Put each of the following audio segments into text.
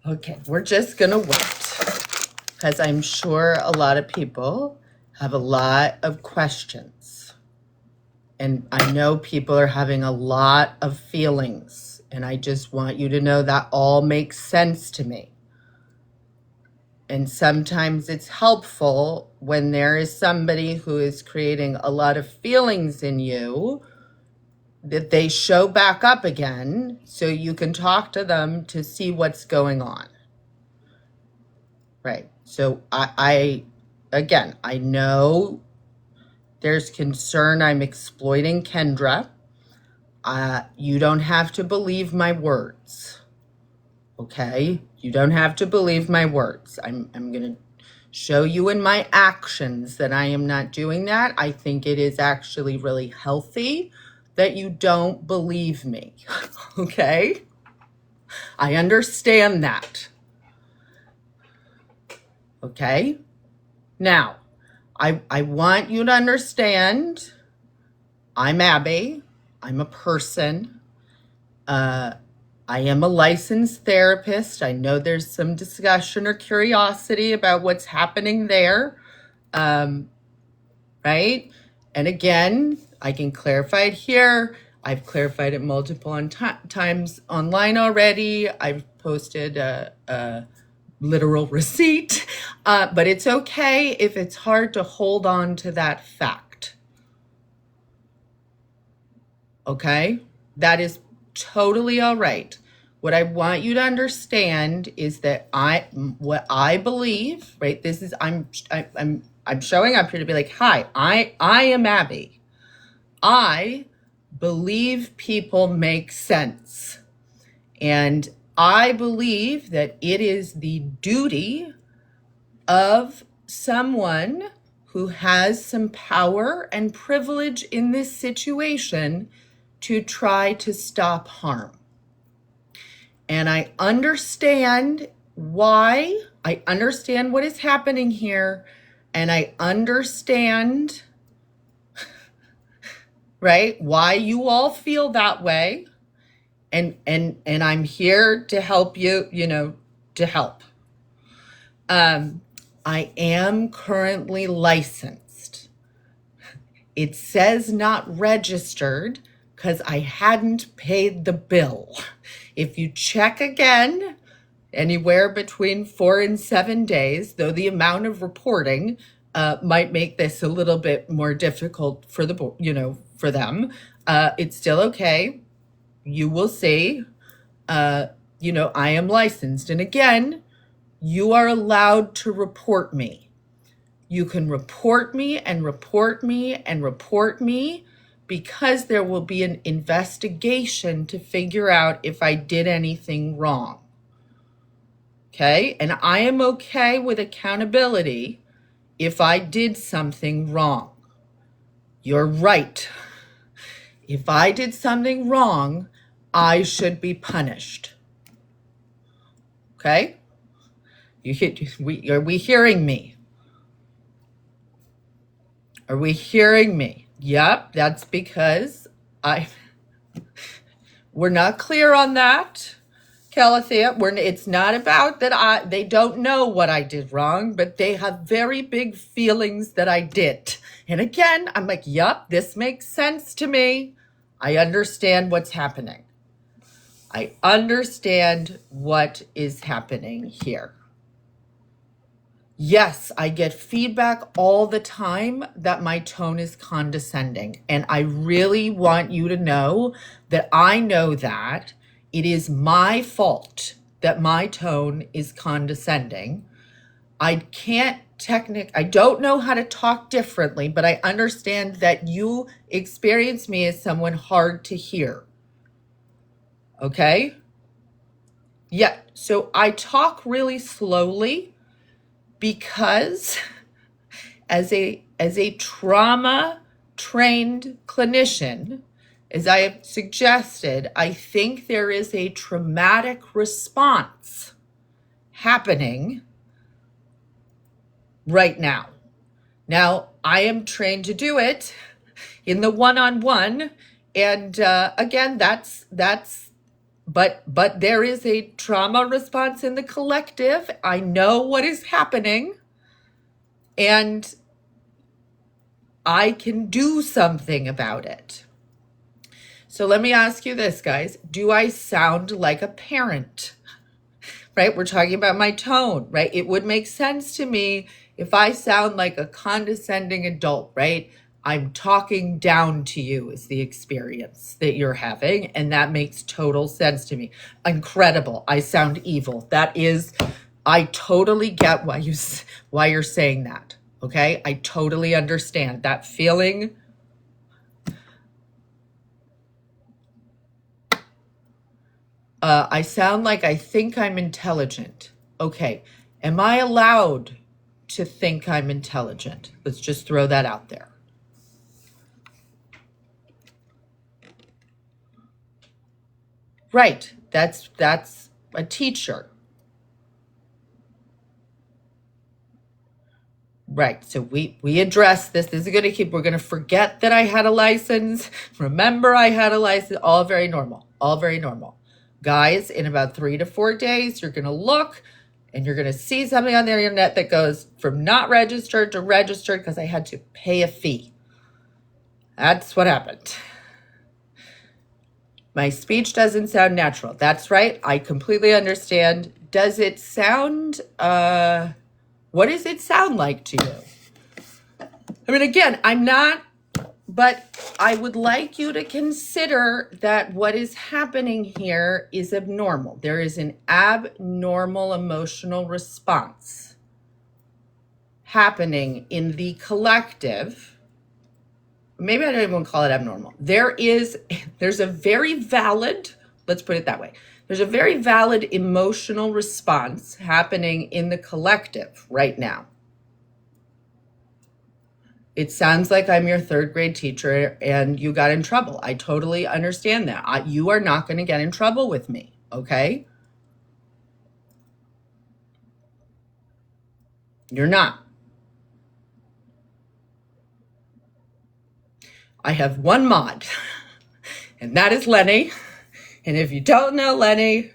Okay, we're just gonna wait because I'm sure a lot of people have a lot of questions. And I know people are having a lot of feelings, and I just want you to know that all makes sense to me. And sometimes it's helpful when there is somebody who is creating a lot of feelings in you that they show back up again so you can talk to them to see what's going on. Right. So I know there's concern I'm exploiting Kendra. You don't have to believe my words. Okay? You don't have to believe my words. I'm going to show you in my actions that I am not doing that. I think it is actually really healthy that you don't believe me. Okay? I understand that. Okay? Now, I want you to understand I'm Abby. I'm a person. I am a licensed therapist. I know there's some discussion or curiosity about what's happening there. Right? And again, I can clarify it here. I've clarified it multiple times online already. I've posted a literal receipt, but it's okay if it's hard to hold on to that fact. Okay? That is totally all right. What I want you to understand is that what I believe, right? This is I'm showing up here to be like, hi, I am Abby. I believe people make sense. And I believe that it is the duty of someone who has some power and privilege in this situation to try to stop harm. And I understand why. I understand what is happening here. And I understand, right, why you all feel that way. And I'm here to help you, to help. I am currently licensed. It says not registered because I hadn't paid the bill. If you check again, anywhere between 4 and 7 days, though the amount of reporting might make this a little bit more difficult for for them, it's still okay. You will see, I am licensed. And again, you are allowed to report me. You can report me and report me and report me because there will be an investigation to figure out if I did anything wrong. Okay? And I am okay with accountability if I did something wrong. You're right. If I did something wrong, I should be punished. Okay? Are we hearing me? Are we hearing me? Yep, that's because we're not clear on that, Calathea. It's not about that they don't know what I did wrong, but they have very big feelings that I did. And again, I'm like, yep, this makes sense to me. I understand what's happening. I understand what is happening here. Yes, I get feedback all the time that my tone is condescending. And I really want you to know that I know that it is my fault that my tone is condescending. I don't know how to talk differently, but I understand that you experience me as someone hard to hear. Okay? Yeah, so I talk really slowly because as a trauma trained clinician, as I have suggested, I think there is a traumatic response happening right now. Now, I am trained to do it in the one-on-one. And again, that's but there is a trauma response in the collective. I know what is happening, and I can do something about it. So let me ask you this, guys. Do I sound like a parent? Right? We're talking about my tone, right? It would make sense to me if I sound like a condescending adult, right? I'm talking down to you is the experience that you're having, and that makes total sense to me. Incredible. I sound evil. That is, I totally get why you're saying that. Okay? I totally understand that feeling. I sound like I think I'm intelligent. Okay. Am I allowed to think I'm intelligent? Let's just throw that out there. Right. That's a teacher. Right. So we address this. This is going to we're going to forget that I had a license. Remember I had a license. All very normal. All very normal. Guys, in about 3 to 4 days, you're going to look and you're going to see something on the internet that goes from not registered to registered because I had to pay a fee. That's what happened. My speech doesn't sound natural. That's right. I completely understand. Does it sound, what does it sound like to you? I mean, again, I'm not, but I would like you to consider that what is happening here is abnormal. There is an abnormal emotional response happening in the collective. Maybe I don't even call it abnormal. There's a very valid, let's put it that way. There's a very valid emotional response happening in the collective right now. It sounds like I'm your 3rd grade teacher and you got in trouble. I totally understand that. You are not going to get in trouble with me, okay? You're not. I have one mod, and that is Lenny. And if you don't know Lenny,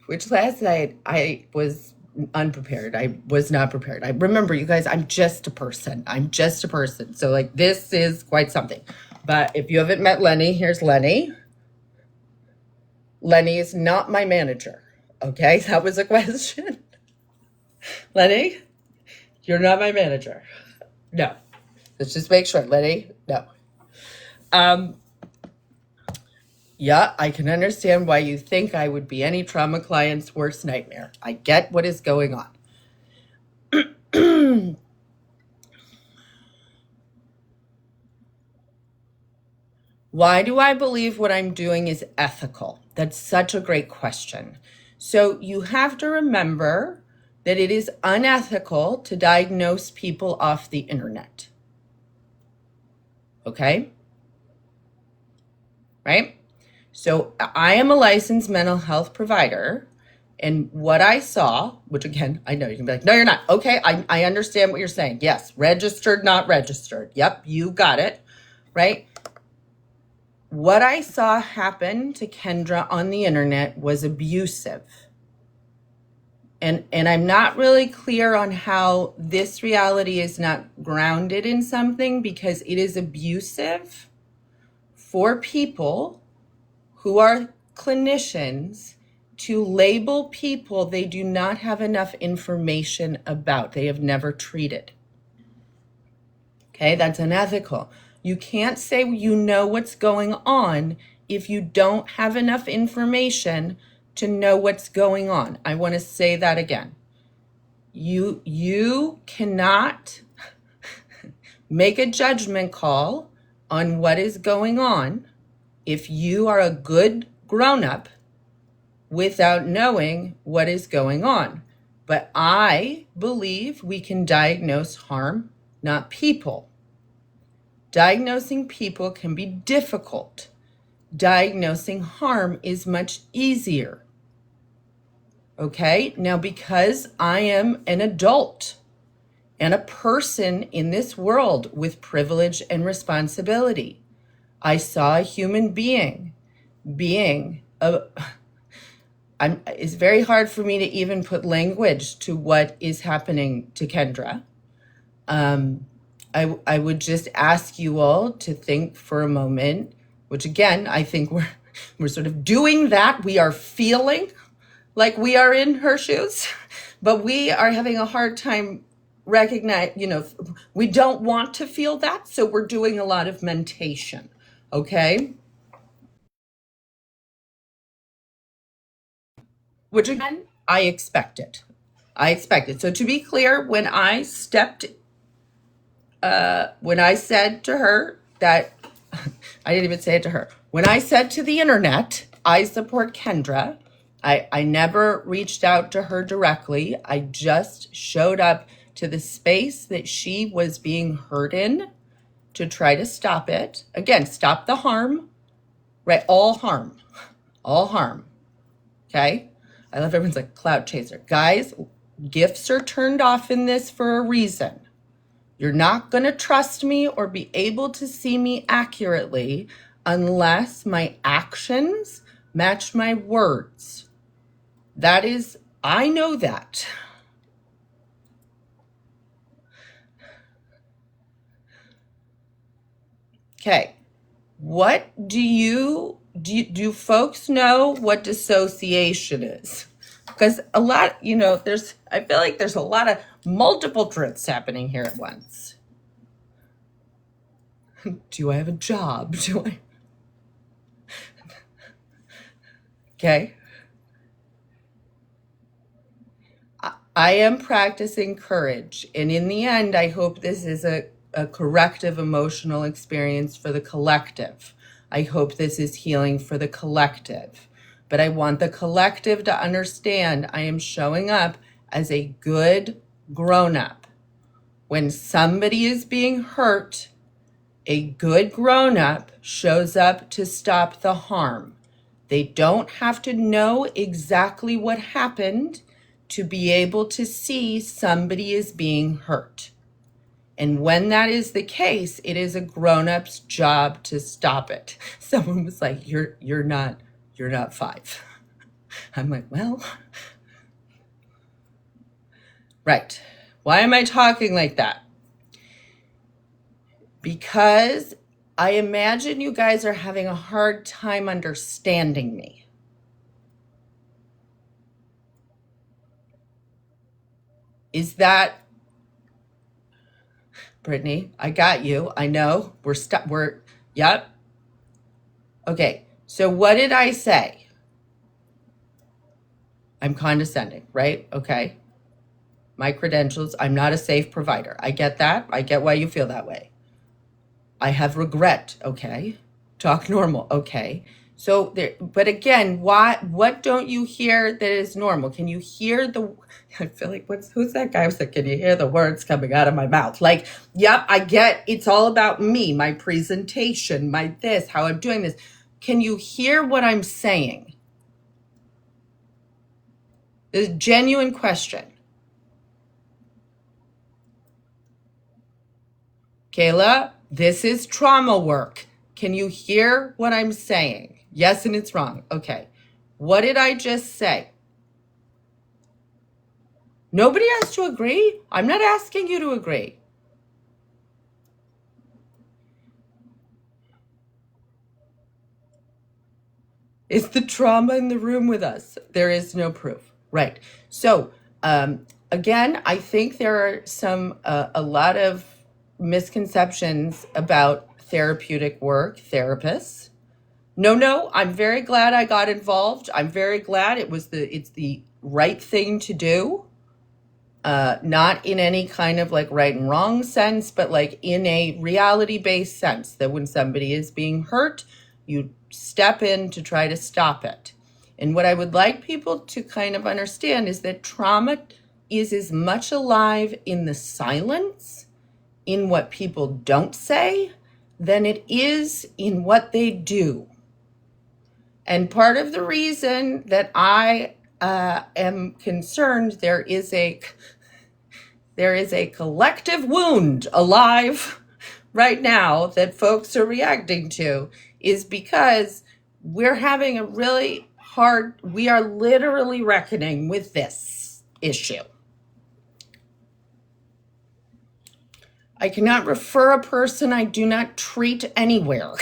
which last night I was unprepared. I was not prepared. I remember, you guys, I'm just a person. So like, this is quite something. But if you haven't met Lenny, here's Lenny. Lenny is not my manager. Okay, that was a question. Lenny, you're not my manager. No. Let's just make sure. Lenny, no. Yeah, I can understand why you think I would be any trauma client's worst nightmare. I get what is going on. Why do I believe what I'm doing is ethical? That's such a great question. So you have to remember that it is unethical to diagnose people off the internet. Okay? Right? So I am a licensed mental health provider, and what I saw, which again, I know you can be like, no, you're not. Okay, I understand what you're saying. Yes, registered, not registered. Yep, you got it, right? What I saw happen to Kendra on the internet was abusive. And I'm not really clear on how this reality is not grounded in something, because it is abusive for people who are clinicians to label people they do not have enough information about, they have never treated. Okay, that's unethical. You can't say you know what's going on if you don't have enough information to know what's going on. I want to say that again. You cannot make a judgment call on what is going on if you are a good grown-up without knowing what is going on. But I believe we can diagnose harm, not people. Diagnosing people can be difficult. Diagnosing harm is much easier. Okay? Now, because I am an adult and a person in this world with privilege and responsibility, I saw a human being It's very hard for me to even put language to what is happening to Kendra. I would just ask you all to think for a moment, which again, I think we're sort of doing that. We are feeling like we are in her shoes, but we are having a hard time recognize, we don't want to feel that. So we're doing a lot of mentation. Okay. Which again, I expected. So to be clear, when I said to her that, I didn't even say it to her. When I said to the internet, I support Kendra, I never reached out to her directly. I just showed up to the space that she was being hurt in to try to stop it. Again, stop the harm, right? All harm. Okay? I love everyone's like cloud chaser. Guys, gifts are turned off in this for a reason. You're not going to trust me or be able to see me accurately unless my actions match my words. I know that. Okay. What do folks know what dissociation is? Because I feel like there's a lot of multiple truths happening here at once. Do I have a job? Okay. I am practicing courage. And in the end, I hope this is a corrective emotional experience for the collective. I hope this is healing for the collective. But I want the collective to understand I am showing up as a good grown-up. When somebody is being hurt, a good grown-up shows up to stop the harm. They don't have to know exactly what happened to be able to see somebody is being hurt. And when that is the case, it is a grown-up's job to stop it. Someone was like, you're not 5. I'm like, well, right. Why am I talking like that? Because I imagine you guys are having a hard time understanding me. Is that, Brittany, I got you. I know. Yep. Okay. So what did I say? I'm condescending, right? Okay. My credentials, I'm not a safe provider. I get that. I get why you feel that way. I have regret. Okay. Talk normal. Okay. So but again, what don't you hear that is normal? Can you hear I feel like, who's that guy who said, can you hear the words coming out of my mouth? Like, yep, I get it's all about me, my presentation, my this, how I'm doing this. Can you hear what I'm saying? It's a genuine question. Kayla, this is trauma work. Can you hear what I'm saying? Yes, and it's wrong. Okay. What did I just say? Nobody has to agree. I'm not asking you to agree. Is the trauma in the room with us? There is no proof. Right. So, again, I think there are a lot of misconceptions about therapeutic work, therapists. No, I'm very glad I got involved. I'm very glad it's the right thing to do. Not in any kind of like right and wrong sense, but like in a reality-based sense that when somebody is being hurt, you step in to try to stop it. And what I would like people to kind of understand is that trauma is as much alive in the silence, in what people don't say, than it is in what they do. And part of the reason that I am concerned there is a collective wound alive right now that folks are reacting to is because we're having a really we are literally reckoning with this issue. I cannot refer a person I do not treat anywhere.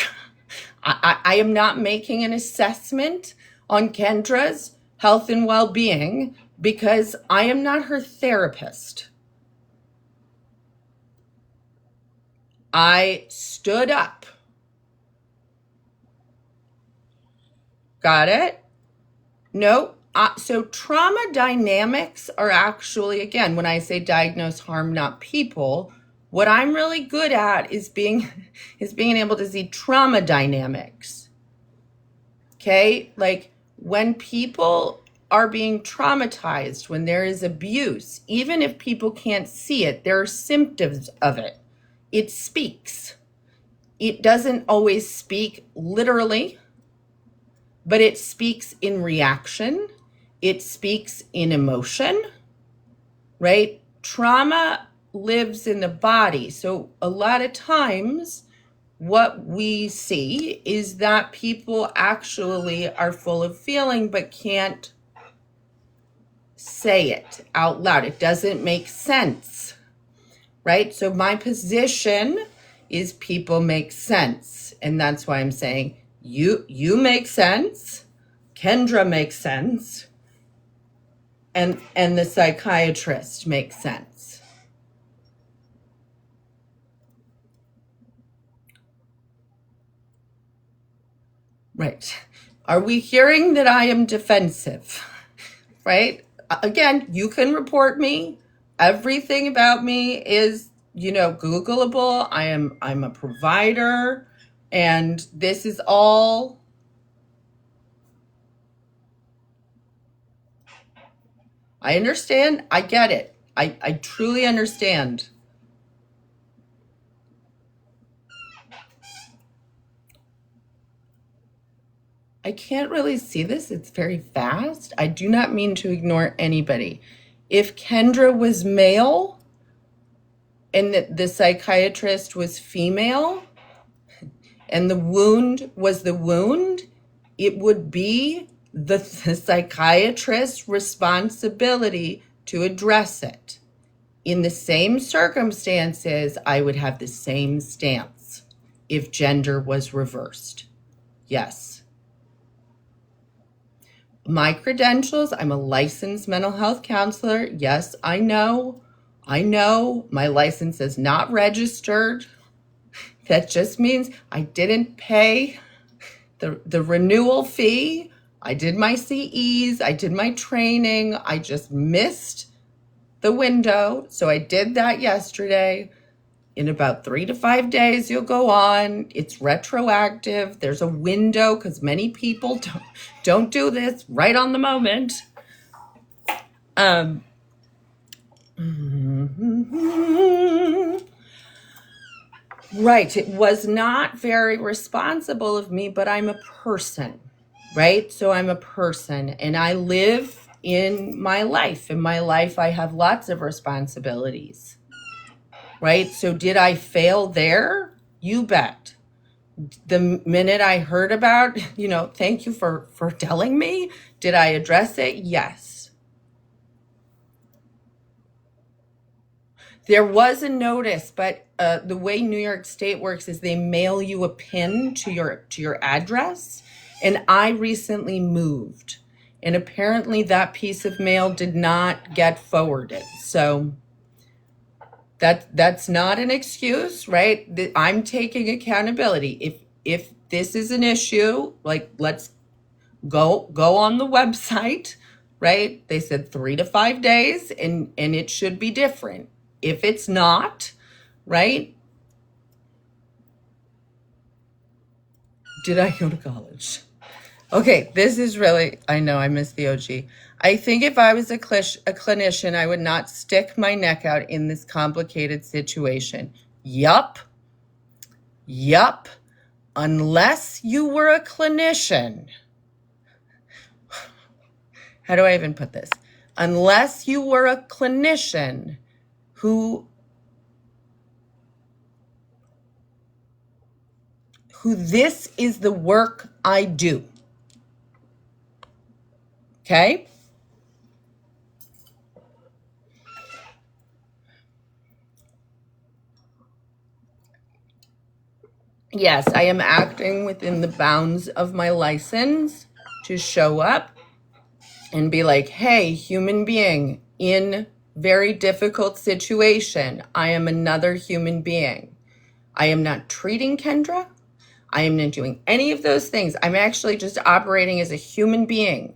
I am not making an assessment on Kendra's health and well-being because I am not her therapist. I stood up. Got it? No. So trauma dynamics are actually, again, when I say diagnose harm, not people, what I'm really good at is being able to see trauma dynamics. Okay? Like when people are being traumatized, when there is abuse, even if people can't see it, there are symptoms of it. It speaks. It doesn't always speak literally, but it speaks in reaction. It speaks in emotion, right? Trauma lives in the body. So a lot of times what we see is that people actually are full of feeling but can't say it out loud. It doesn't make sense, right? So my position is people make sense. And that's why I'm saying you make sense, Kendra makes sense, and the psychiatrist makes sense. Right. Are we hearing that I am defensive? Right? Again, you can report me. Everything about me is, Googleable. I'm a provider, and this is all. I understand. I get it. I truly understand. I can't really see this. It's very fast. I do not mean to ignore anybody. If Kendra was male and the psychiatrist was female and the wound was the wound, it would be the psychiatrist's responsibility to address it. In the same circumstances, I would have the same stance if gender was reversed. Yes. My credentials, I'm a licensed mental health counselor. Yes, I know. My license is not registered. That just means I didn't pay the renewal fee. I did my CEs, I did my training. I just missed the window. So I did that yesterday. In about 3 to 5 days, you'll go on. It's retroactive. There's a window because many people don't do this right on the moment. Right. It was not very responsible of me, but I'm a person, right? So I'm a person and I live in my life. In my life, I have lots of responsibilities, right? So did I fail there? You bet. The minute I heard about, thank you for telling me, did I address it? Yes. There was a notice, but the way New York State works is they mail you a pin to your address. And I recently moved. And apparently that piece of mail did not get forwarded. So that's not an excuse, right? I'm taking accountability. If this is an issue, like let's go on the website, right? They said 3 to 5 days and it should be different. If it's not, right? Did I go to college? Okay, this is really, I know I missed the OG. I think if I was a clinician, I would not stick my neck out in this complicated situation. Yup. Unless you were a clinician. How do I even put this? Unless you were a clinician who this is the work I do. Okay? Yes, I am acting within the bounds of my license to show up and be like, hey, human being in very difficult situation. I am another human being. I am not treating Kendra. I am not doing any of those things. I'm actually just operating as a human being.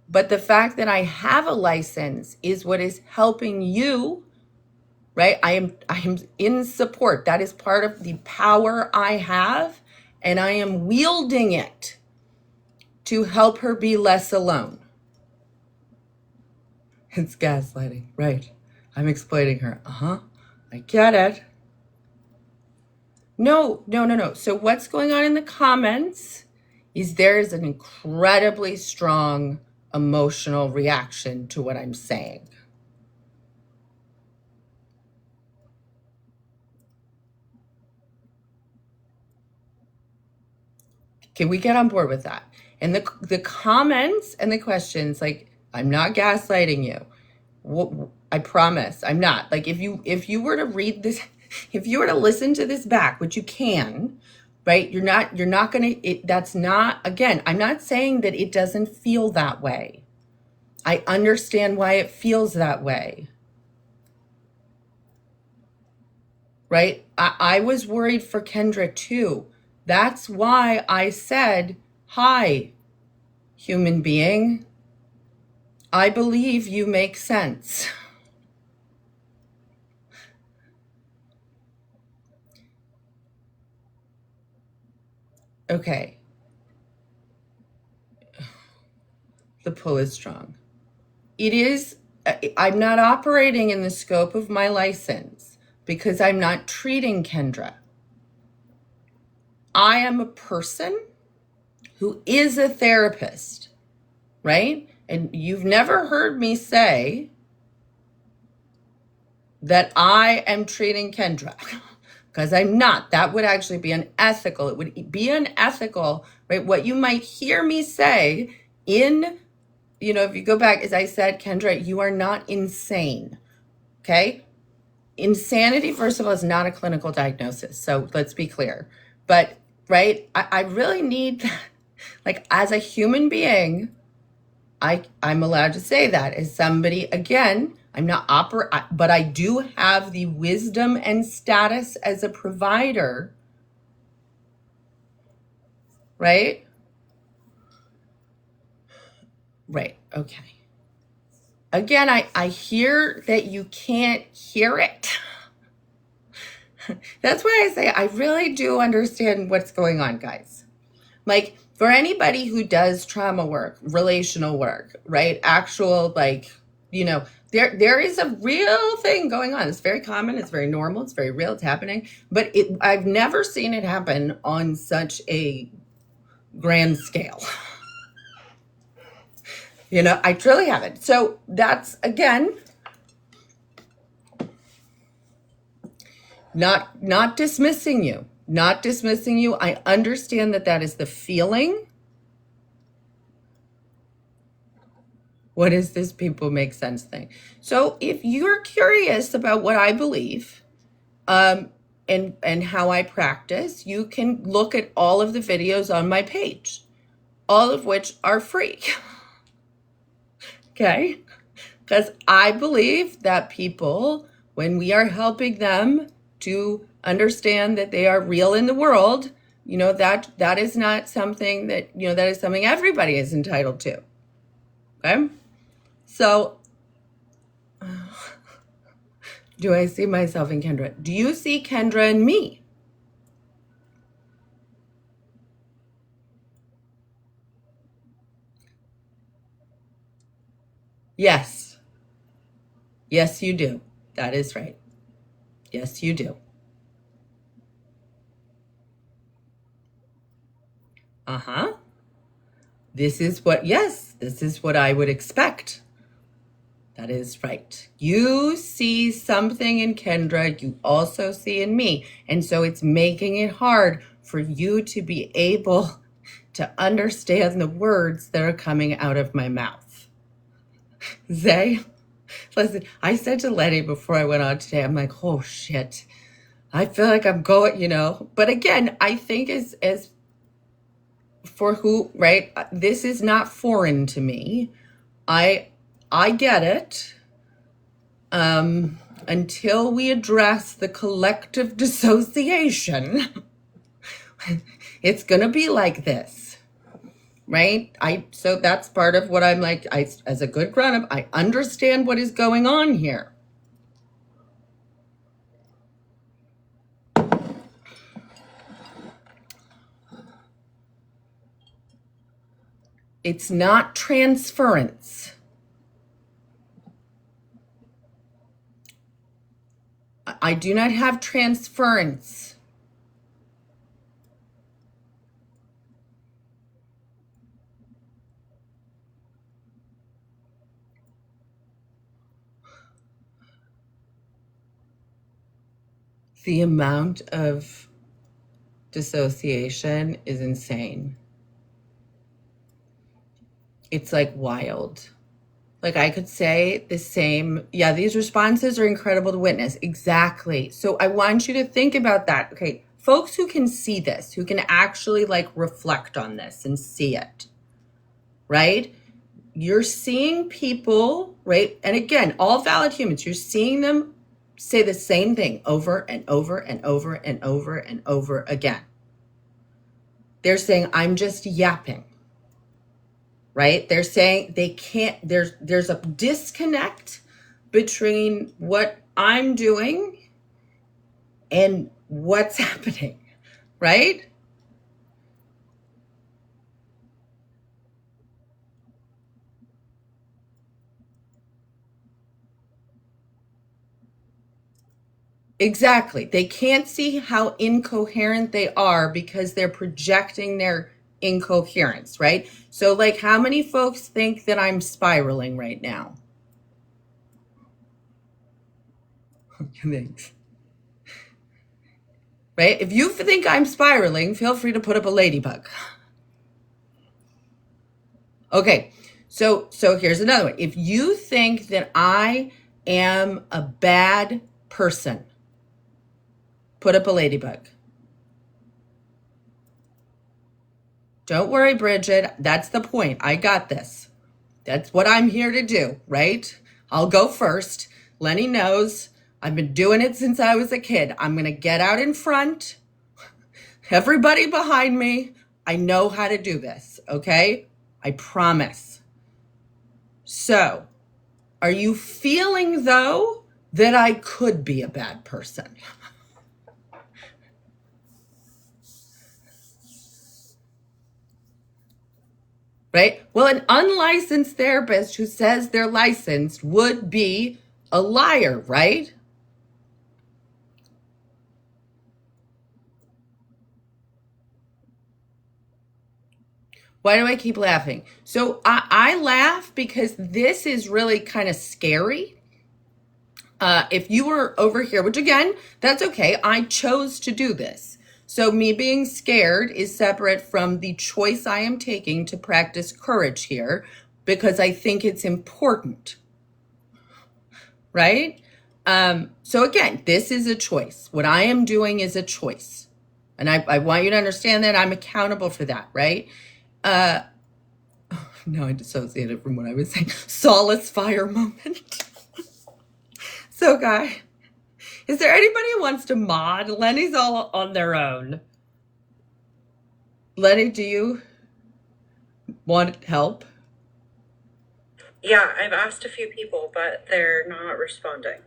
But the fact that I have a license is what is helping you, right? I am in support. That is part of the power I have, and I am wielding it to help her be less alone. It's gaslighting, right? I'm exploiting her. I get it. No. So what's going on in the comments is there is an incredibly strong emotional reaction to what I'm saying. Can we get on board with that? And the comments and the questions, like, I'm not gaslighting you. I promise I'm not. Like, if you were to read this, if you were to listen to this back, which you can, right? You're not gonna, that's not, again, I'm not saying that it doesn't feel that way. I understand why it feels that way. Right? I was worried for Kendra too. That's why I said, hi, human being. I believe you make sense. Okay. The pull is strong. It is, I'm not operating in the scope of my license because I'm not treating Kendra. I am a person who is a therapist, right? And you've never heard me say that I am treating Kendra because I'm not. That would actually be unethical. It would be unethical, right? What you might hear me say in, if you go back, as I said, Kendra, you are not insane, okay? Insanity, first of all, is not a clinical diagnosis. So let's be clear. But, right, I really need, like, as a human being, I'm allowed to say that as somebody, again, I'm not but I do have the wisdom and status as a provider, right? Right, okay. Again, I hear that you can't hear it. That's why I say I really do understand what's going on, guys. Like, for anybody who does trauma work, relational work, right? Actual, like, there is a real thing going on. It's very common. It's very normal. It's very real. It's happening. But I've never seen it happen on such a grand scale. I truly haven't. So that's, again, not dismissing you. Not dismissing you. I understand that is the feeling. What is this people make sense thing? So if you're curious about what I believe and how I practice, you can look at all of the videos on my page, all of which are free. Okay? Because I believe that people, when we are helping them to understand that they are real in the world, that is not something that is something everybody is entitled to. Okay? So, do I see myself in Kendra? Do you see Kendra in me? Yes. Yes, you do. That is right. Yes, you do. This is what I would expect. That is right. You see something in Kendra, you also see in me. And so it's making it hard for you to be able to understand the words that are coming out of my mouth. Zay, listen, I said to Lenny before I went on today, I'm like, oh shit. I feel like I'm going, but again, I think as for who, right? This is not foreign to me. I get it. Until we address the collective dissociation, it's gonna be like this, right? So that's part of what I'm like. As a good grown-up, I understand what is going on here. It's not transference. I do not have transference. The amount of dissociation is insane. It's like wild. Like I could say the same. Yeah, these responses are incredible to witness. Exactly. So I want you to think about that. Okay, folks who can see this, who can actually like reflect on this and see it, right? You're seeing people, right? And again, all valid humans, you're seeing them say the same thing over and over and over and over and over again. They're saying, I'm just yapping. Right? They're saying they can't, there's a disconnect between what I'm doing and what's happening, right? Exactly. They can't see how incoherent they are because they're projecting their incoherence, right? So like how many folks think that I'm spiraling right now? Thanks. Right? If you think I'm spiraling, feel free to put up a ladybug. Okay. So here's another one. If you think that I am a bad person, put up a ladybug. Don't worry, Bridget. That's the point. I got this. That's what I'm here to do, right? I'll go first. Lenny knows I've been doing it since I was a kid. I'm going to get out in front. Everybody behind me. I know how to do this, okay? I promise. So, are you feeling, though, that I could be a bad person? Right? Well, an unlicensed therapist who says they're licensed would be a liar, right? Why do I keep laughing? So I laugh because this is really kind of scary. If you were over here, which again, that's okay. I chose to do this. So me being scared is separate from the choice I am taking to practice courage here because I think it's important, right? So again, this is a choice. What I am doing is a choice. And I want you to understand that I'm accountable for that, right? Now I dissociated from what I was saying. Solace fire moment. So, guy, is there anybody who wants to mod? Lenny's all on their own. Lenny, do you want help? Yeah, I've asked a few people, but they're not responding.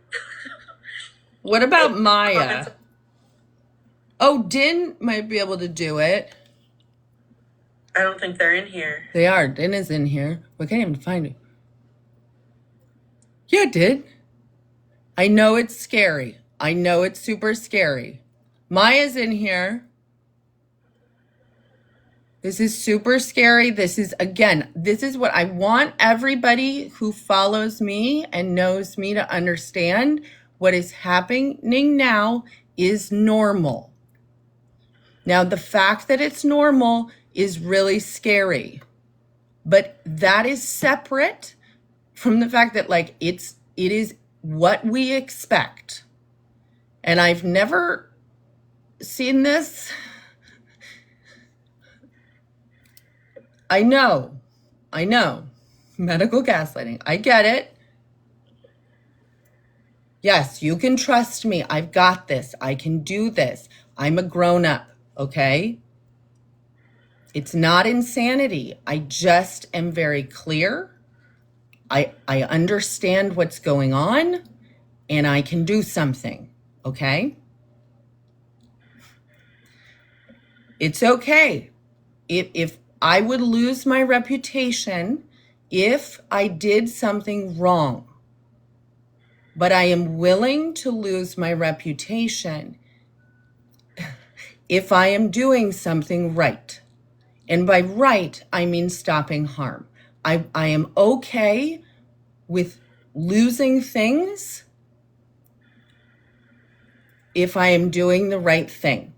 What about Maya? Comments. Oh, Din might be able to do it. I don't think they're in here. They are. Din is in here. We can't even find it. Yeah, Din. I know it's scary. I know it's super scary. Maya's in here. This is super scary. This is, again, this is what I want everybody who follows me and knows me to understand. What is happening now is normal. Now, the fact that it's normal is really scary, but that is separate from the fact that like it is what we expect. And I've never seen this. I know. Medical gaslighting. I get it. Yes, you can trust me. I've got this. I can do this. I'm a grown-up, okay? It's not insanity. I just am very clear. I understand what's going on, and I can do something, okay? It's okay. If I would lose my reputation if I did something wrong, but I am willing to lose my reputation if I am doing something right. And by right, I mean stopping harm. I am okay with losing things if I am doing the right thing.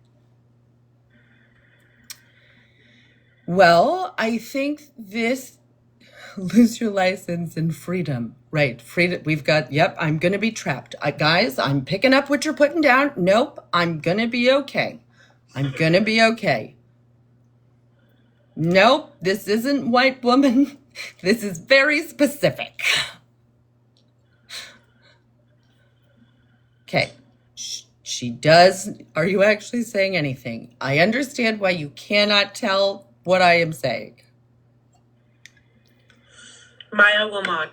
Well, I think this lose your license and freedom. Right. Freedom. We've got, yep, I'm going to be trapped. Guys, I'm picking up what you're putting down. Nope. I'm going to be okay. I'm going to be okay. Nope. This isn't white woman. This is very specific. Okay. She does. Are you actually saying anything? I understand why you cannot tell what I am saying. Maya will mod.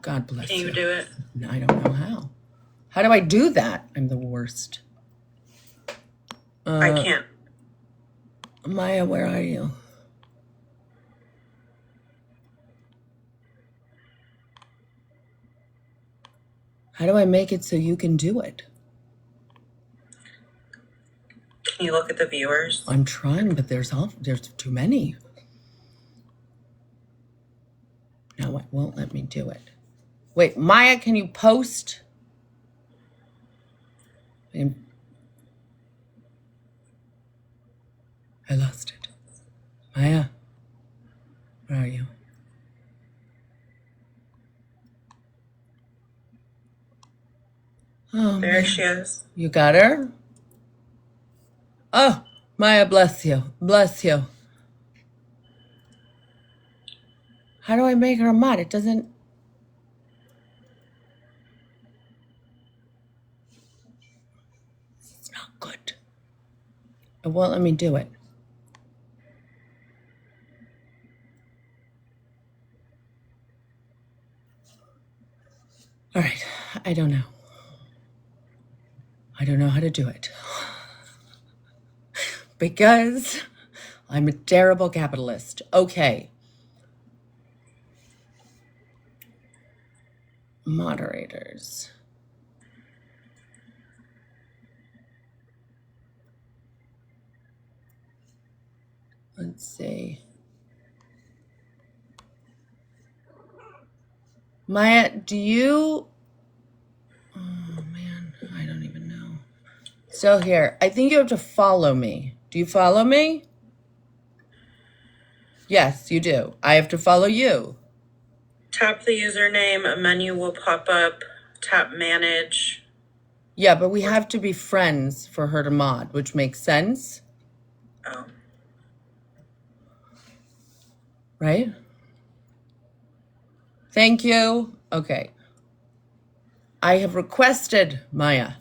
God bless you. Can you do it? No, I don't know how. How do I do that? I'm the worst. I can't. Maya, where are you? How do I make it so you can do it? Can you look at the viewers? I'm trying, but there's too many. Now it won't let me do it. Wait, Maya, can you post? I lost it. Maya, where are you? Oh, There she is. You got her? Oh, Maya, bless you. Bless you. How do I make her a mod? It doesn't. It's not good. It won't let me do it. All right. I don't know. I don't know how to do it. Because I'm a terrible capitalist. Okay. Moderators. Let's see. Maya, do you... Oh, man. I don't even know. So here, I think you have to follow me. Do you follow me? Yes, you do. I have to follow you. Tap the username. A menu will pop up. Tap manage. Yeah, but we have to be friends for her to mod, which makes sense. Oh. Right? Thank you. Okay. I have requested Maya.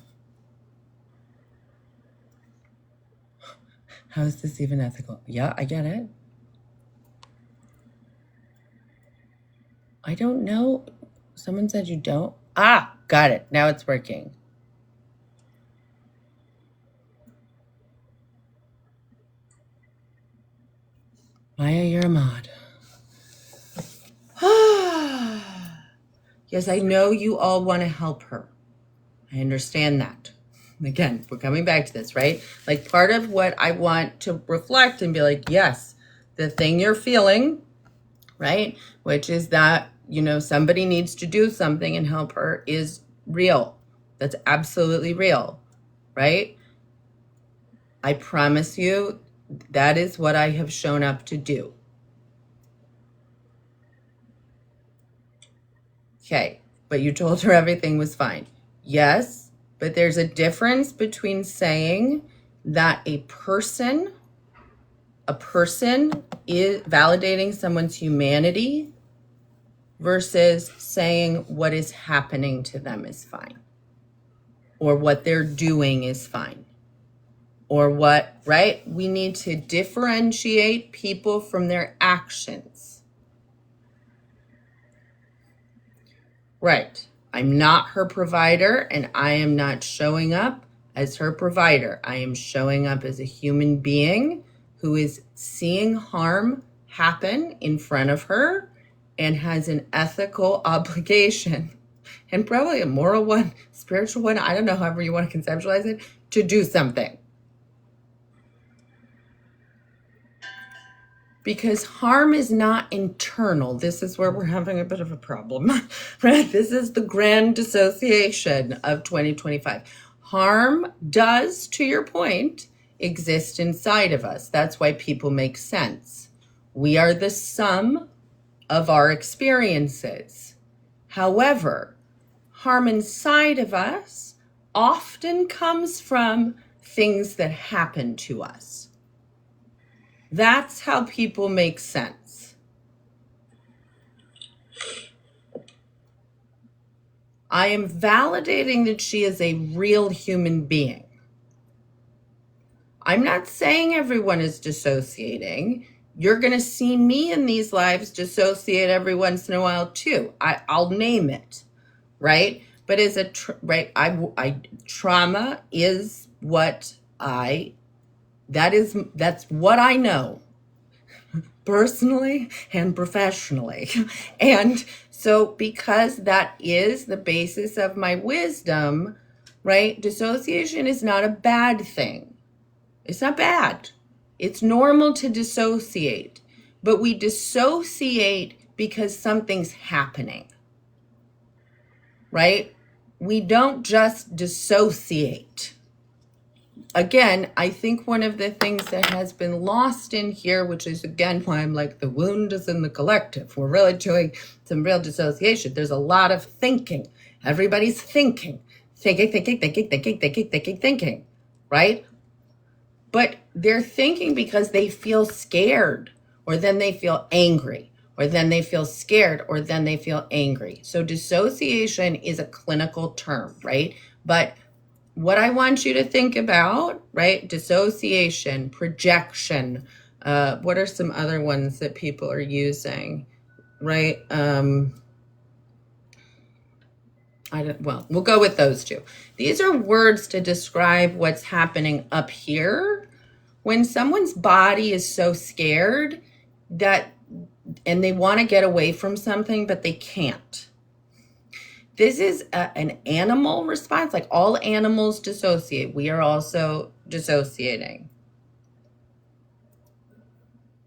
How is this even ethical? Yeah, I get it. I don't know. Someone said you don't. Ah, got it. Now it's working. Maya, you're a mod. Yes, I know you all want to help her. I understand that. Again, we're coming back to this, right? Like part of what I want to reflect and be like, yes, the thing you're feeling, right? Which is that, somebody needs to do something and help her is real. That's absolutely real, right? I promise you that is what I have shown up to do. Okay, but you told her everything was fine. Yes, but there's a difference between saying that a person is validating someone's humanity versus saying what is happening to them is fine, or what they're doing is fine, or what, right? We need to differentiate people from their actions. Right. I'm not her provider, and I am not showing up as her provider. I am showing up as a human being who is seeing harm happen in front of her and has an ethical obligation, and probably a moral one, spiritual one, I don't know, however you want to conceptualize it, to do something. Because harm is not internal. This is where we're having a bit of a problem, right? This is the grand dissociation of 2025. Harm does, to your point, exist inside of us. That's why people make sense. We are the sum of our experiences. However, harm inside of us often comes from things that happen to us. That's how people make sense. I am validating that she is a real human being. I'm not saying everyone is dissociating. You're going to see me in these lives dissociate every once in a while too. I'll name it, right? But as a trauma is what that's what I know, personally and professionally. And so because that is the basis of my wisdom, right? Dissociation is not a bad thing. It's not bad. It's normal to dissociate, but we dissociate because something's happening, right? We don't just dissociate. Again, I think one of the things that has been lost in here, which is again why I'm like, the wound is in the collective. We're really doing some real dissociation. There's a lot of thinking. Everybody's thinking, right? But they're thinking because they feel scared, or then they feel angry, or then they feel scared, or then they feel angry. So dissociation is a clinical term, right? But what I want you to think about, right? Dissociation, projection. What are some other ones that people are using, right? We'll go with those two. These are words to describe what's happening up here. When someone's body is so scared and they want to get away from something, but they can't. This is an animal response. Like all animals dissociate. We are also dissociating.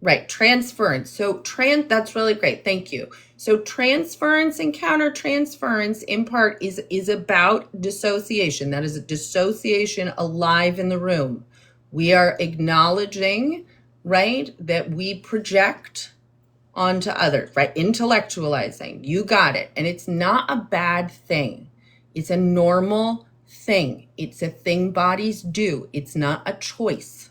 Right, transference. So that's really great. Thank you. So transference and countertransference in part is about dissociation. That is a dissociation alive in the room. We are acknowledging, right, that we project onto others, right? Intellectualizing. You got it. And it's not a bad thing. It's a normal thing. It's a thing bodies do. It's not a choice.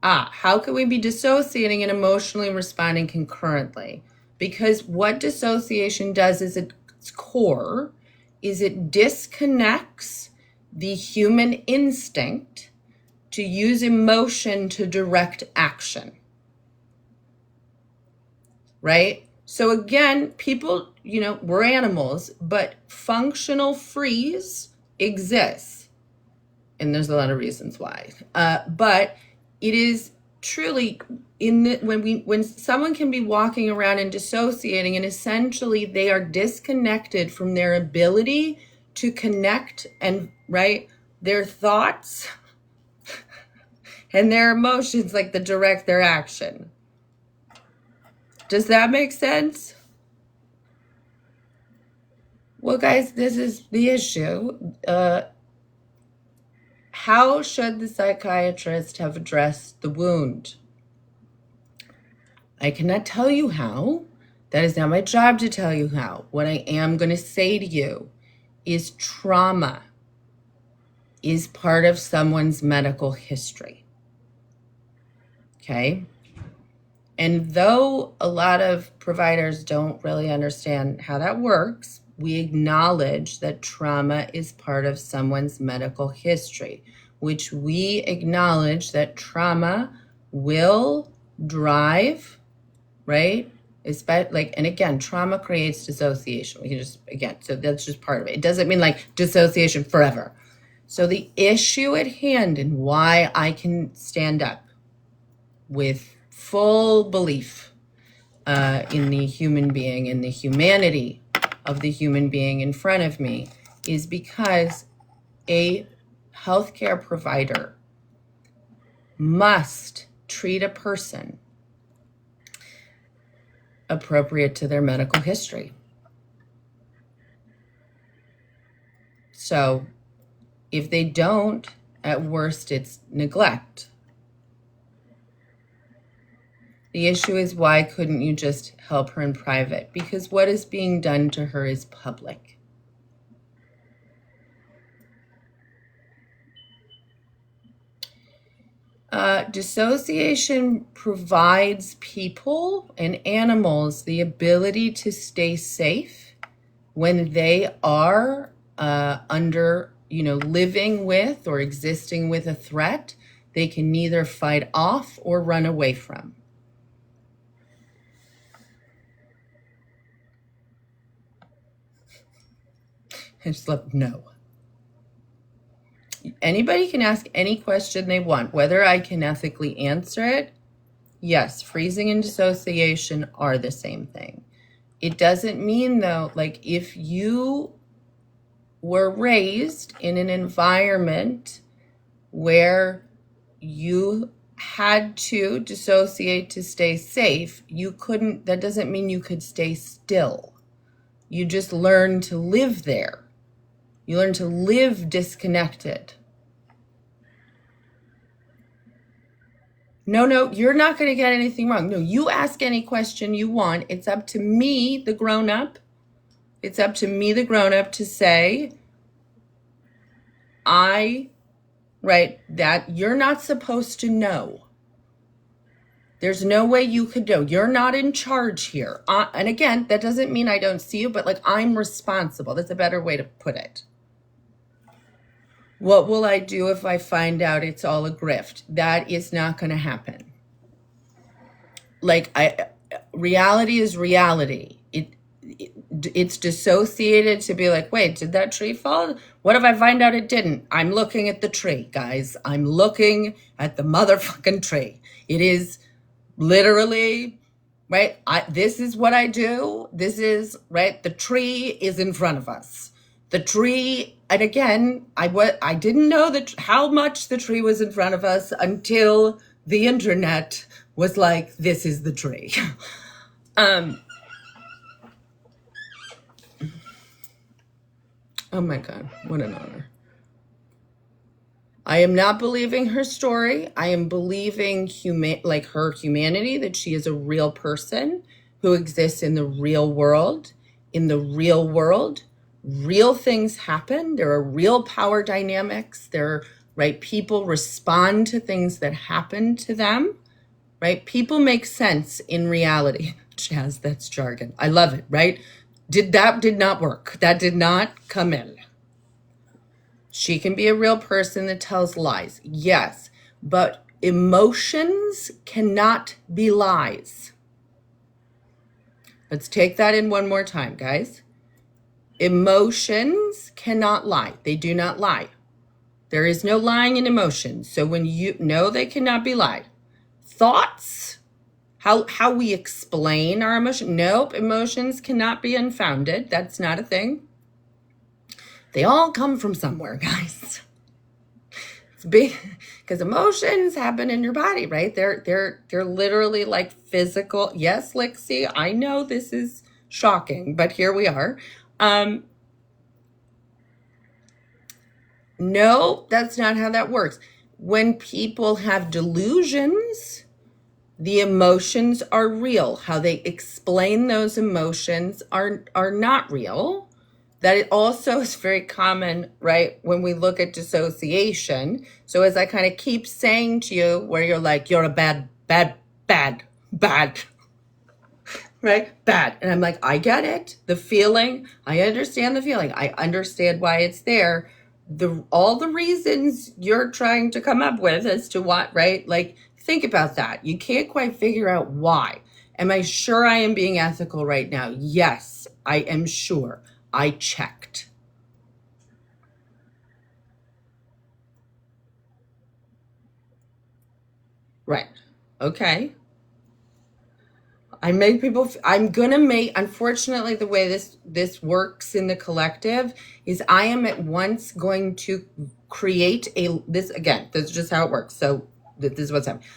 How can we be dissociating and emotionally responding concurrently? Because what dissociation does is its core is it disconnects the human instinct to use emotion to direct action. Right? So again, people, we're animals, but functional freeze exists. And there's a lot of reasons why. But it is truly when someone can be walking around and dissociating, and essentially they are disconnected from their ability to connect and their thoughts and their emotions, like to direct their action. Does that make sense? Well, guys, this is the issue. How should the psychiatrist have addressed the wound? I cannot tell you how. That is not my job to tell you how. What I am going to say to you is trauma is part of someone's medical history. Okay? And though a lot of providers don't really understand how that works, we acknowledge that trauma is part of someone's medical history, which we acknowledge that trauma will drive, right? And again, trauma creates dissociation. We can just, again, so that's just part of it. It doesn't mean like dissociation forever. So the issue at hand and why I can stand up with full belief in the human being, in the humanity of the human being in front of me, is because a healthcare provider must treat a person appropriate to their medical history. So if they don't, at worst, it's neglect. The issue is, why couldn't you just help her in private? Because what is being done to her is public. Dissociation provides people and animals the ability to stay safe when they are under, living with or existing with a threat they can neither fight off or run away from. I just love no. Anybody can ask any question they want. Whether I can ethically answer it, yes, freezing and dissociation are the same thing. It doesn't mean, though, like if you were raised in an environment where you had to dissociate to stay safe, that doesn't mean you could stay still. You just learn to live there. You learn to live disconnected. No, you're not going to get anything wrong. No, you ask any question you want. It's up to me, the grown-up. It's up to me, the grown-up, to say, that you're not supposed to know. There's no way you could know. You're not in charge here. And again, that doesn't mean I don't see you, but I'm responsible. That's a better way to put it. What will I do if I find out it's all a grift? That is not going to happen. Reality is reality. It's dissociated to be like, wait, did that tree fall? What if I find out it didn't? I'm looking at the tree, guys. I'm looking at the motherfucking tree. It is literally, right? This is what I do. This is, right? The tree is in front of us. The tree, and again, I didn't know how much the tree was in front of us until the internet was like, this is the tree. Oh my God, what an honor. I am not believing her story. I am believing her humanity, that she is a real person who exists in the real world. In the real world, real things happen. There are real power dynamics. People respond to things that happen to them, right? People make sense in reality. Chaz, that's jargon. I love it, right? Did not work. That did not come in. She can be a real person that tells lies. Yes, but emotions cannot be lies. Let's take that in one more time, guys. Emotions cannot lie. They do not lie. There is no lying in emotions. So when they cannot be lied. Thoughts, how we explain our emotion. Nope, emotions cannot be unfounded. That's not a thing. They all come from somewhere, guys. It's big, because emotions happen in your body, right? They're literally like physical. Yes, Lixie, I know this is shocking, but here we are. No, that's not how that works. When people have delusions, The emotions are real. How they explain those emotions are not real. That it also is very common, right, when we look at dissociation. So as I kind of keep saying to you, where you're like, you're a bad, right? Bad. And I'm like, I get it. The feeling, I understand the feeling. I understand why it's there. All the reasons you're trying to come up with as to what, right? Like, think about that. You can't quite figure out why. Am I sure I am being ethical right now? Yes, I am sure. I checked. Right. Okay. I make people, I'm gonna make, unfortunately, the way this works in the collective is I am at once going to create this is just how it works. So this is what's happening.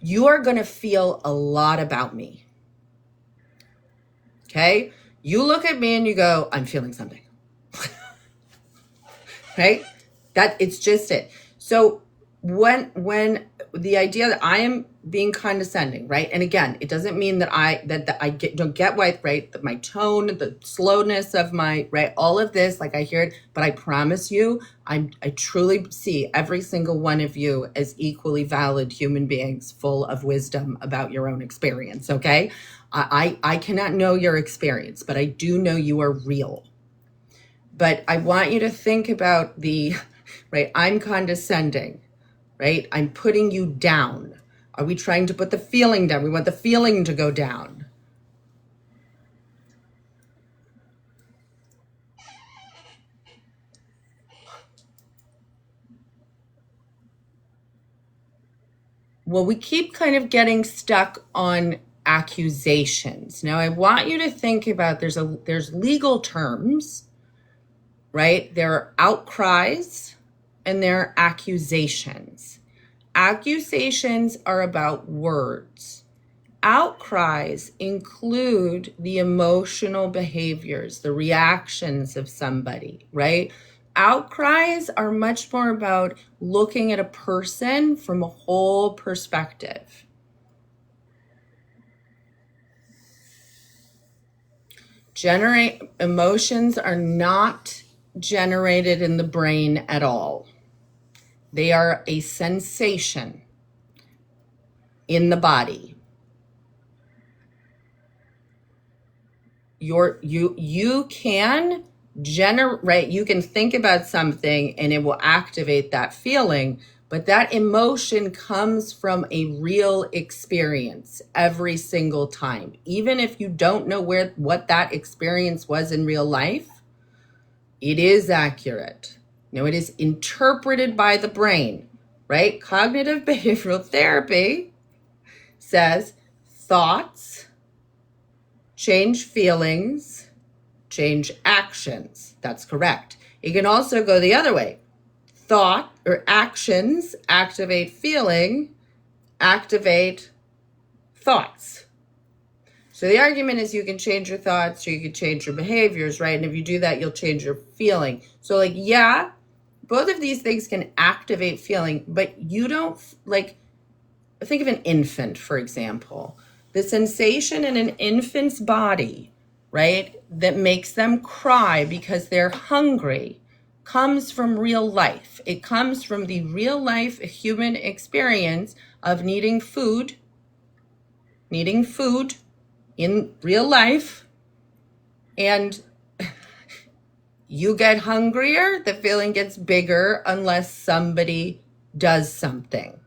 You are gonna feel a lot about me. Okay? You look at me and you go, I'm feeling something. Right? That it's just it. So when the idea that I am being condescending, right? And again, it doesn't mean that don't get why, right? That my tone, the slowness of my, right, all of this, like I hear it, but I promise you, I truly see every single one of you as equally valid human beings full of wisdom about your own experience. Okay. I cannot know your experience, but I do know you are real. But I want you to think about right, I'm condescending, right? I'm putting you down. Are we trying to put the feeling down? We want the feeling to go down. Well, we keep kind of getting stuck on accusations. Now, I want you to think about there's legal terms, right? There are outcries and there are accusations. Accusations are about words. Outcries include the emotional behaviors, the reactions of somebody, right? Outcries are much more about looking at a person from a whole perspective. Emotions are not generated in the brain at all. They are a sensation in the body. You can generate, you can think about something and it will activate that feeling, but that emotion comes from a real experience every single time. Even if you don't know what that experience was in real life, it is accurate. It is interpreted by the brain, right? Cognitive behavioral therapy says thoughts change feelings, change actions. That's correct. It can also go the other way. Thought or actions activate feeling, activate thoughts. So the argument is you can change your thoughts or you can change your behaviors, right? And if you do that, you'll change your feeling. So like, yeah, both of these things can activate feeling, but you don't, like, think of an infant, for example. The sensation in an infant's body, right, that makes them cry because they're hungry comes from real life. It comes from the real life human experience of needing food in real life. And you get hungrier, the feeling gets bigger unless somebody does something.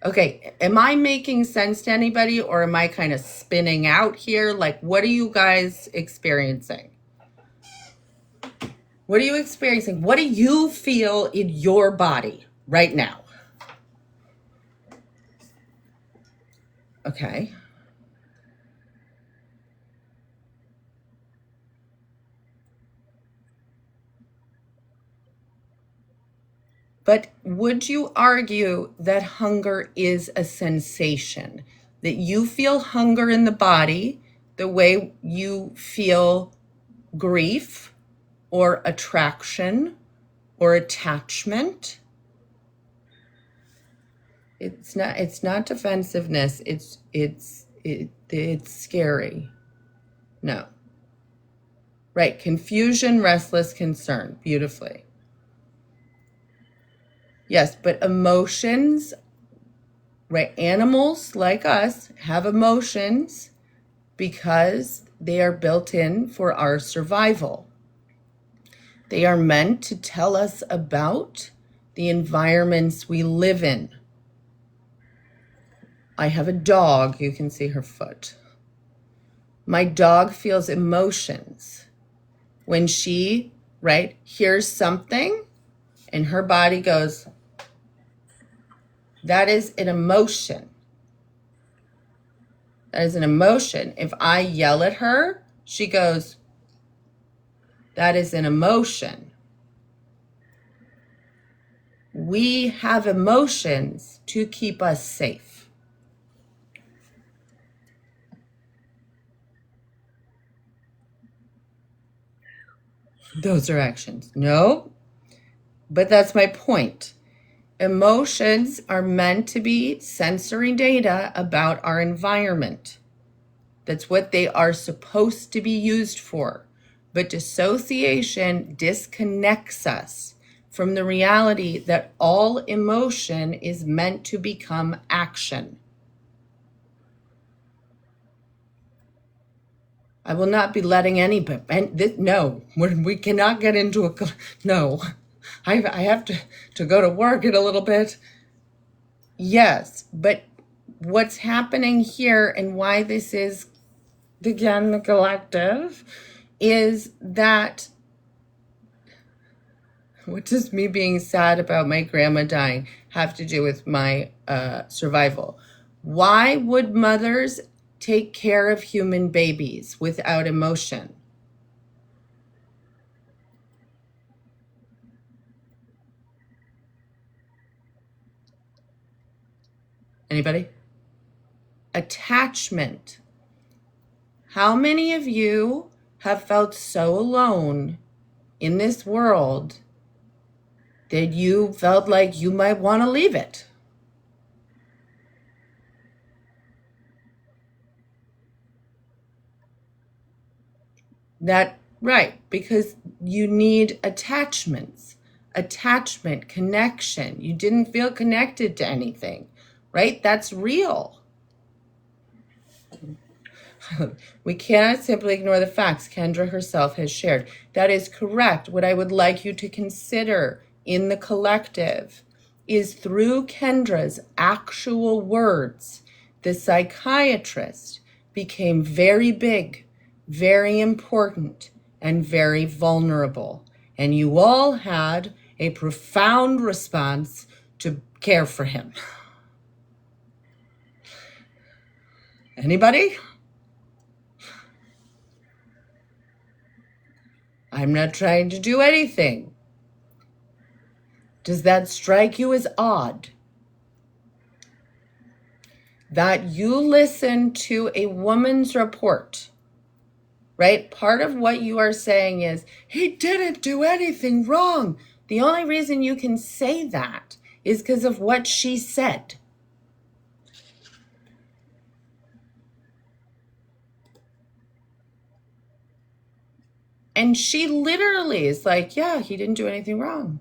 Okay, am I making sense to anybody or am I kind of spinning out here? Like, what are you guys experiencing? What are you experiencing? What do you feel in your body right now? Okay. But would you argue that hunger is a sensation? That you feel hunger in the body the way you feel grief or attraction or attachment? It's not defensiveness. It's scary. No. Right. Confusion, restless, concern. Beautifully. Yes, but emotions, right? Animals like us have emotions because they are built in for our survival. They are meant to tell us about the environments we live in. I have a dog. You can see her foot. My dog feels emotions when she, right, hears something and her body goes, that is an emotion. That is an emotion. If I yell at her, she goes, that is an emotion. We have emotions to keep us safe. Those are actions. No, but that's my point. Emotions are meant to be sensory data about our environment. That's what they are supposed to be used for. But dissociation disconnects us from the reality that all emotion is meant to become action. I will not be letting anybody, no, we cannot get into no. I have to go to work in a little bit. Yes, but what's happening here and why this is, again, the collective, is that, what does me being sad about my grandma dying have to do with my survival? Why would mothers take care of human babies without emotion? Anybody? Attachment. How many of you have felt so alone in this world that you felt like you might want to leave it? That, right, because you need attachment, connection. You didn't feel connected to anything, right? That's real. We cannot simply ignore the facts Kendra herself has shared. That is correct. What I would like you to consider in the collective is through Kendra's actual words, the psychiatrist became very big, very important, and very vulnerable. And you all had a profound response to care for him. Anybody? I'm not trying to do anything. Does that strike you as odd? That you listen to a woman's report, right? Part of what you are saying is, he didn't do anything wrong. The only reason you can say that is because of what she said. And she literally is like, yeah, he didn't do anything wrong.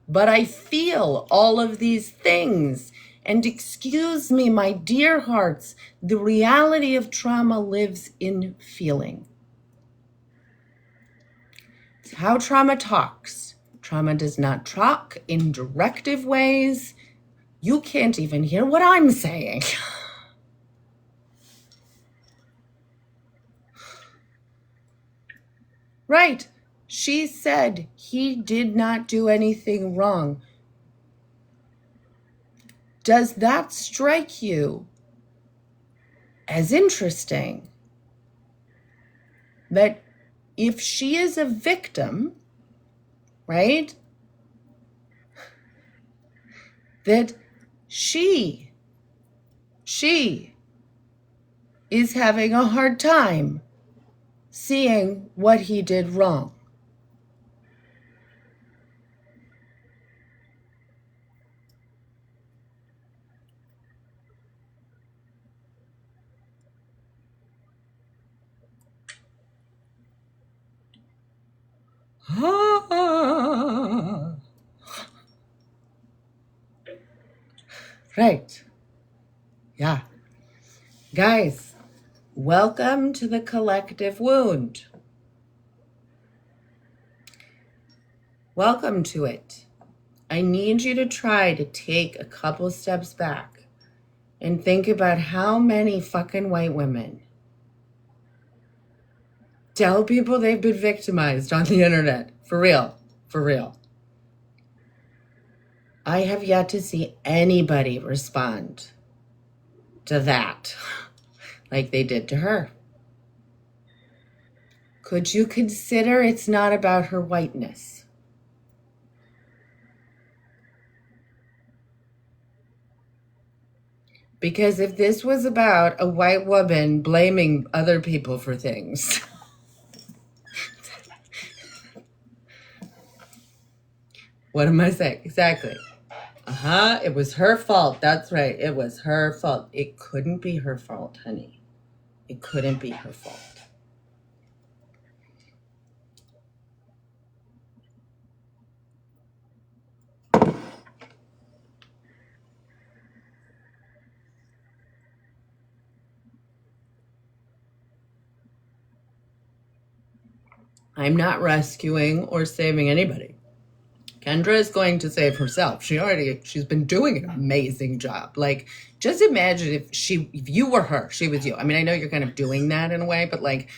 But I feel all of these things. And excuse me, my dear hearts, the reality of trauma lives in feeling. It's how trauma talks. Trauma does not talk in directive ways. You can't even hear what I'm saying. Right. She said he did not do anything wrong. Does that strike you as interesting? That if she is a victim, right, that she is having a hard time seeing what he did wrong. Right. Yeah. Guys, welcome to the collective wound. Welcome to it. I need you to try to take a couple steps back and think about how many fucking white women tell people they've been victimized on the internet. For real. For real. I have yet to see anybody respond to that like they did to her. Could you consider it's not about her whiteness? Because if this was about a white woman blaming other people for things, what am I saying? Exactly. It was her fault. That's right. It was her fault. It couldn't be her fault, honey. It couldn't be her fault. I'm not rescuing or saving anybody. Kendra is going to save herself. She's been doing an amazing job. Like, just imagine if you were her, she was you. I mean, I know you're kind of doing that in a way, but like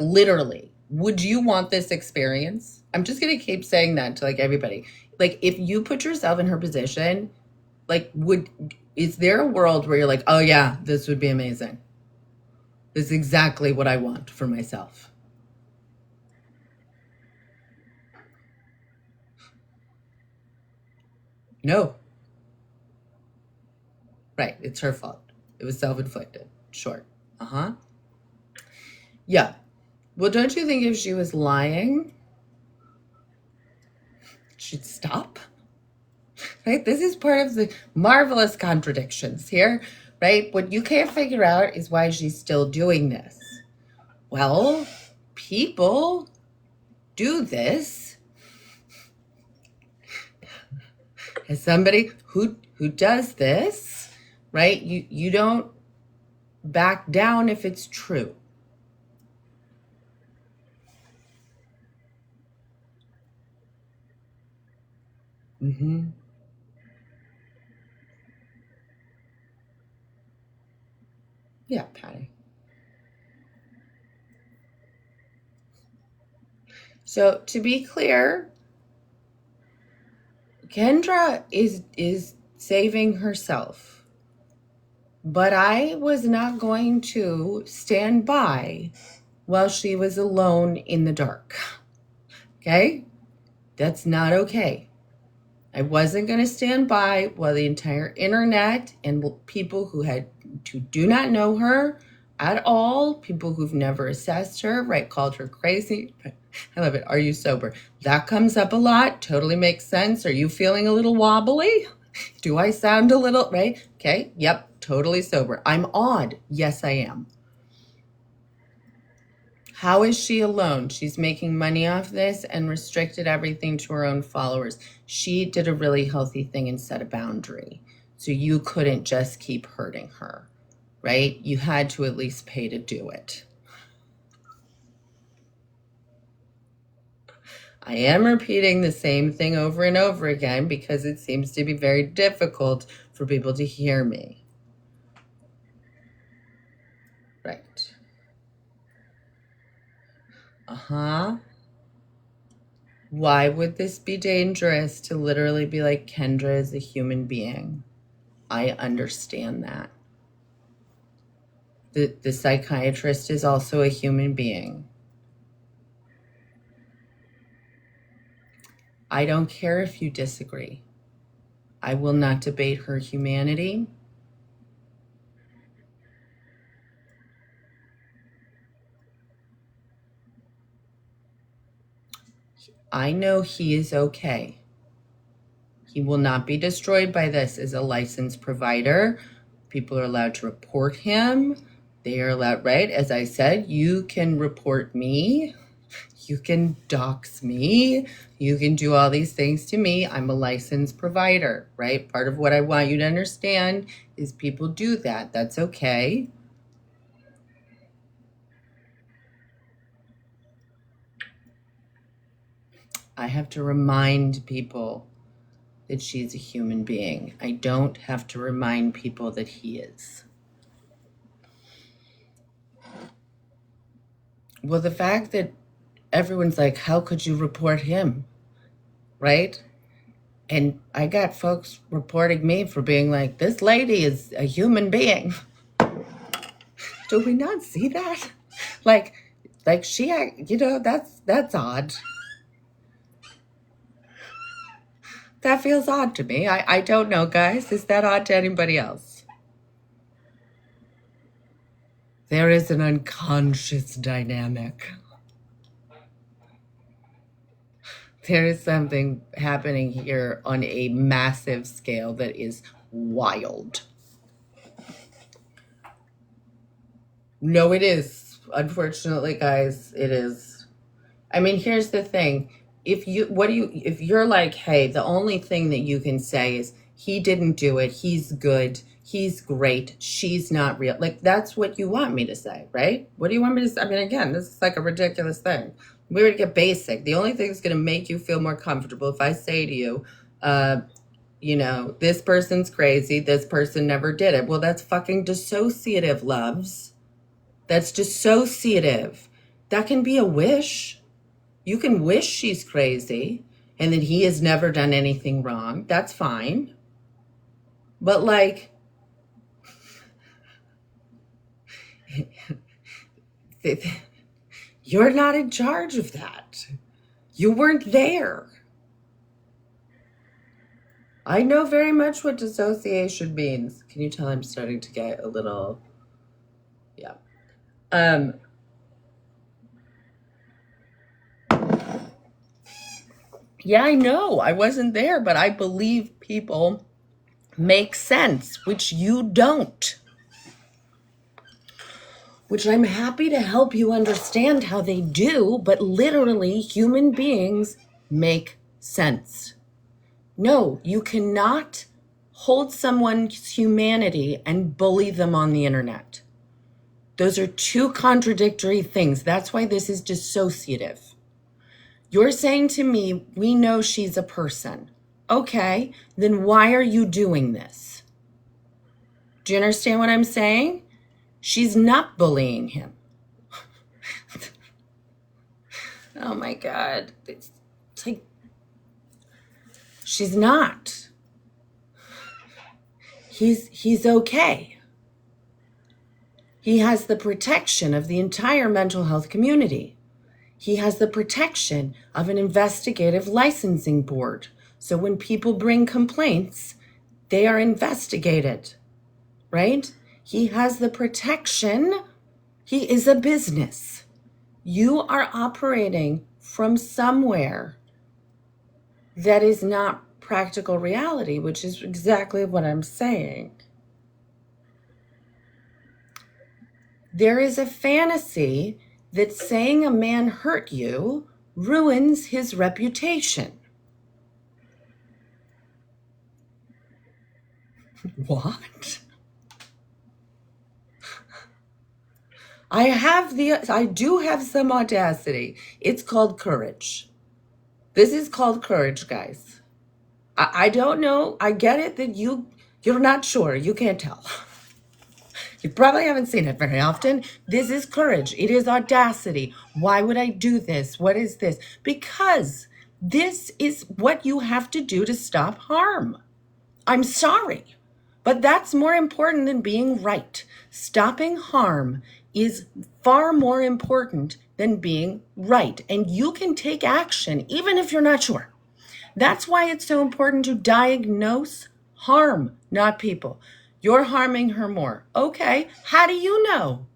literally, would you want this experience? I'm just going to keep saying that to like everybody. Like, if you put yourself in her position, like, is there a world where you're like, oh yeah, this would be amazing. This is exactly what I want for myself. No. Right. It's her fault. It was self-inflicted. Sure. Yeah. Well, don't you think if she was lying, she'd stop? Right? This is part of the marvelous contradictions here, right? What you can't figure out is why she's still doing this. Well, people do this. As somebody who does this, right? You don't back down if it's true. Yeah, Patty. So to be clear, Kendra is saving herself. But I was not going to stand by while she was alone in the dark. Okay? That's not okay. I wasn't going to stand by while the entire internet and people who do not know her at all, people who've never assessed her, right, called her crazy. I love it. Are you sober? That comes up a lot. Totally makes sense. Are you feeling a little wobbly? Do I sound a little, right? Okay. Yep. Totally sober. I'm odd. Yes, I am. How is she alone? She's making money off this and restricted everything to her own followers. She did a really healthy thing and set a boundary. So you couldn't just keep hurting her, right? You had to at least pay to do it. I am repeating the same thing over and over again because it seems to be very difficult for people to hear me. Right. Why would this be dangerous to literally be like, Kendra is a human being? I understand that. The psychiatrist is also a human being. I don't care if you disagree. I will not debate her humanity. I know he is okay. He will not be destroyed by this as a licensed provider. People are allowed to report him. They are allowed, right? As I said, you can report me. You can dox me. You can do all these things to me. I'm a licensed provider, right? Part of what I want you to understand is people do that. That's okay. I have to remind people that she's a human being. I don't have to remind people that he is. Well, the fact that everyone's like, how could you report him? Right? And I got folks reporting me for being like, this lady is a human being. Do we not see that? Like she, that's odd. That feels odd to me. I don't know, guys. Is that odd to anybody else? There is an unconscious dynamic. There is something happening here on a massive scale that is wild. No, it is. Unfortunately, guys, it is. I mean, here's the thing. If you're like, hey, the only thing that you can say is he didn't do it, he's good, he's great, she's not real. Like, that's what you want me to say, right? What do you want me to say? I mean, again, this is like a ridiculous thing. We were to get basic. The only thing that's going to make you feel more comfortable if I say to you, this person's crazy, this person never did it. Well, that's fucking dissociative, loves. That's dissociative. That can be a wish. You can wish she's crazy and that he has never done anything wrong. That's fine. But like, you're not in charge of that. You weren't there. I know very much what dissociation means. Can you tell I'm starting to get a little, yeah. Yeah, I know. I wasn't there, but I believe people make sense, which you don't. Which I'm happy to help you understand how they do, but literally human beings make sense. No, you cannot hold someone's humanity and bully them on the internet. Those are two contradictory things. That's why this is dissociative. You're saying to me, we know she's a person. Okay, then why are you doing this? Do you understand what I'm saying? She's not bullying him. Oh my God. It's like, she's not. He's okay. He has the protection of the entire mental health community. He has the protection of an investigative licensing board. So when people bring complaints, they are investigated, right? He has the protection. He is a business. You are operating from somewhere that is not practical reality, which is exactly what I'm saying. There is a fantasy that saying a man hurt you ruins his reputation. What? I do have some audacity. It's called courage. This is called courage, guys. I don't know. I get it that you're not sure. You can't tell. You probably haven't seen it very often. This is courage. It is audacity. Why would I do this? What is this? Because this is what you have to do to stop harm. I'm sorry, but that's more important than being right. Stopping harm is far more important than being right. And you can take action even if you're not sure. That's why it's so important to diagnose harm, not people. You're harming her more. Okay, how do you know?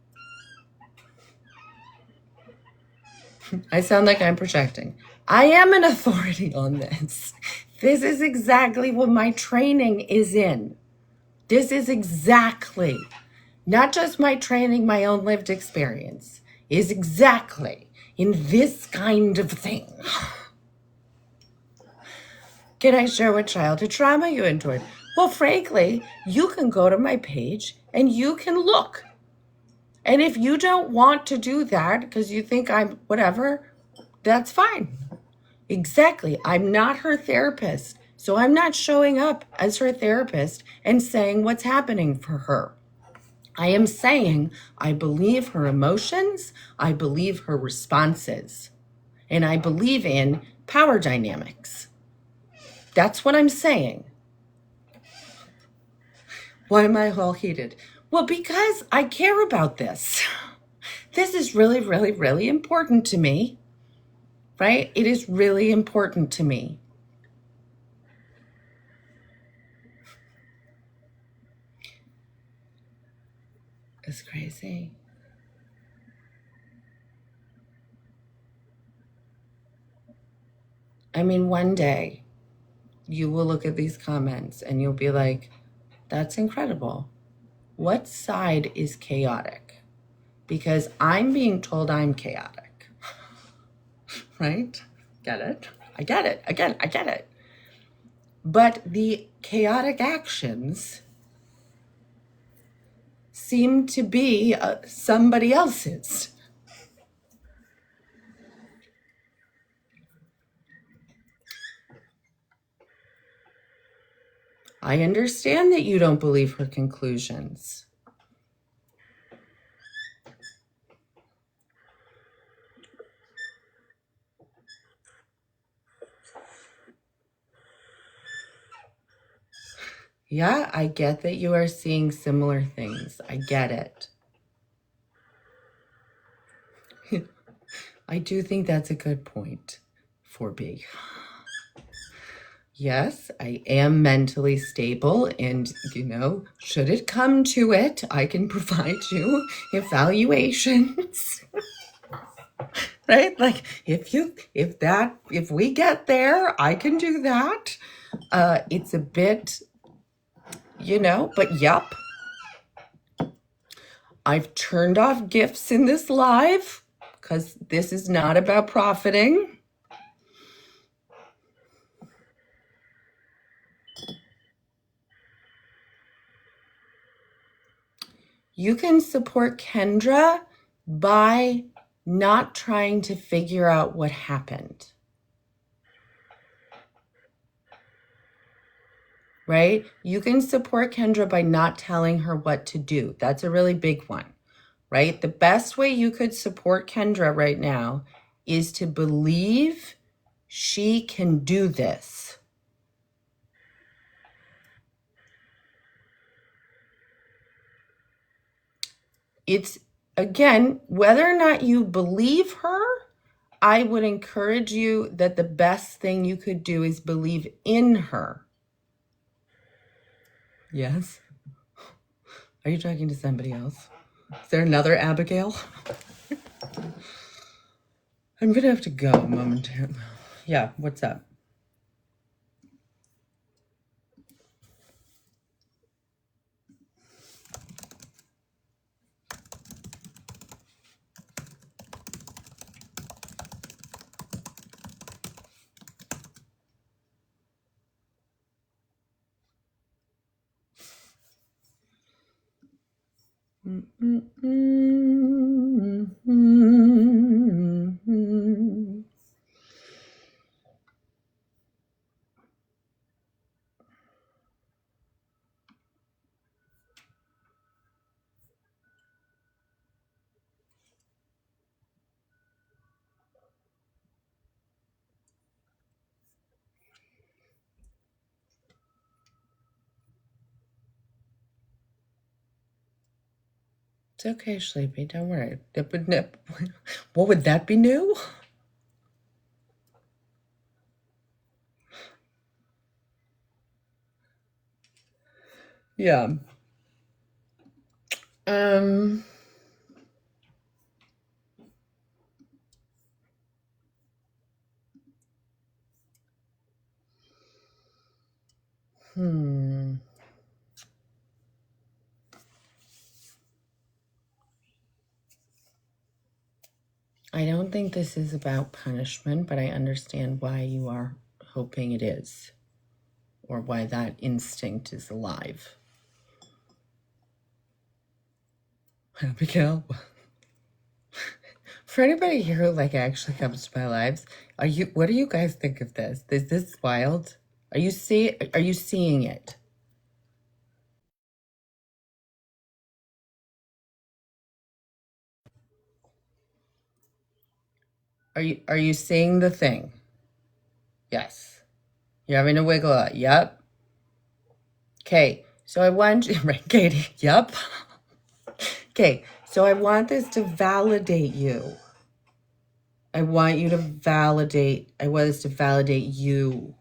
I sound like I'm projecting. I am an authority on this. This is exactly what my training is in. This is exactly, not just my training, my own lived experience, is exactly in this kind of thing. Can I share what childhood trauma you endured? Well, frankly, you can go to my page and you can look. And if you don't want to do that because you think I'm whatever, that's fine. Exactly. I'm not her therapist. So I'm not showing up as her therapist and saying what's happening for her. I am saying I believe her emotions, I believe her responses, and I believe in power dynamics. That's what I'm saying. Why am I all heated? Well, because I care about this. This is really, really, really important to me, right? It is really important to me. It's crazy. I mean, one day you will look at these comments and you'll be like, that's incredible. What side is chaotic? Because I'm being told I'm chaotic, right? Get it? I get it. Again, I get it. But the chaotic actions seem to be somebody else's. I understand that you don't believe her conclusions. Yeah, I get that you are seeing similar things. I get it. I do think that's a good point for B. Yes, I am mentally stable, and should it come to it, I can provide you evaluations. Right? Like if we get there, I can do that. It's a bit, but yup. I've turned off gifts in this live because this is not about profiting. You can support Kendra by not trying to figure out what happened. Right? You can support Kendra by not telling her what to do. That's a really big one, right? The best way you could support Kendra right now is to believe she can do this. It's, again, whether or not you believe her, I would encourage you that the best thing you could do is believe in her. Yes? Are you talking to somebody else? Is there another Abigail? I'm going to have to go momentarily. Yeah, what's up? It's okay, Sleepy. Don't worry. What would that be new? Yeah. Um. Hmm. I don't think this is about punishment, but I understand why you are hoping it is, or why that instinct is alive. Abigail, for anybody here who actually comes to my lives, what do you guys think of this? Is this wild? Are you seeing it? Are you seeing the thing? Yes. You're having to wiggle it. Yep. Okay. So I want you, right, Katie? Yep. Okay. So I want this to validate you. I want this to validate you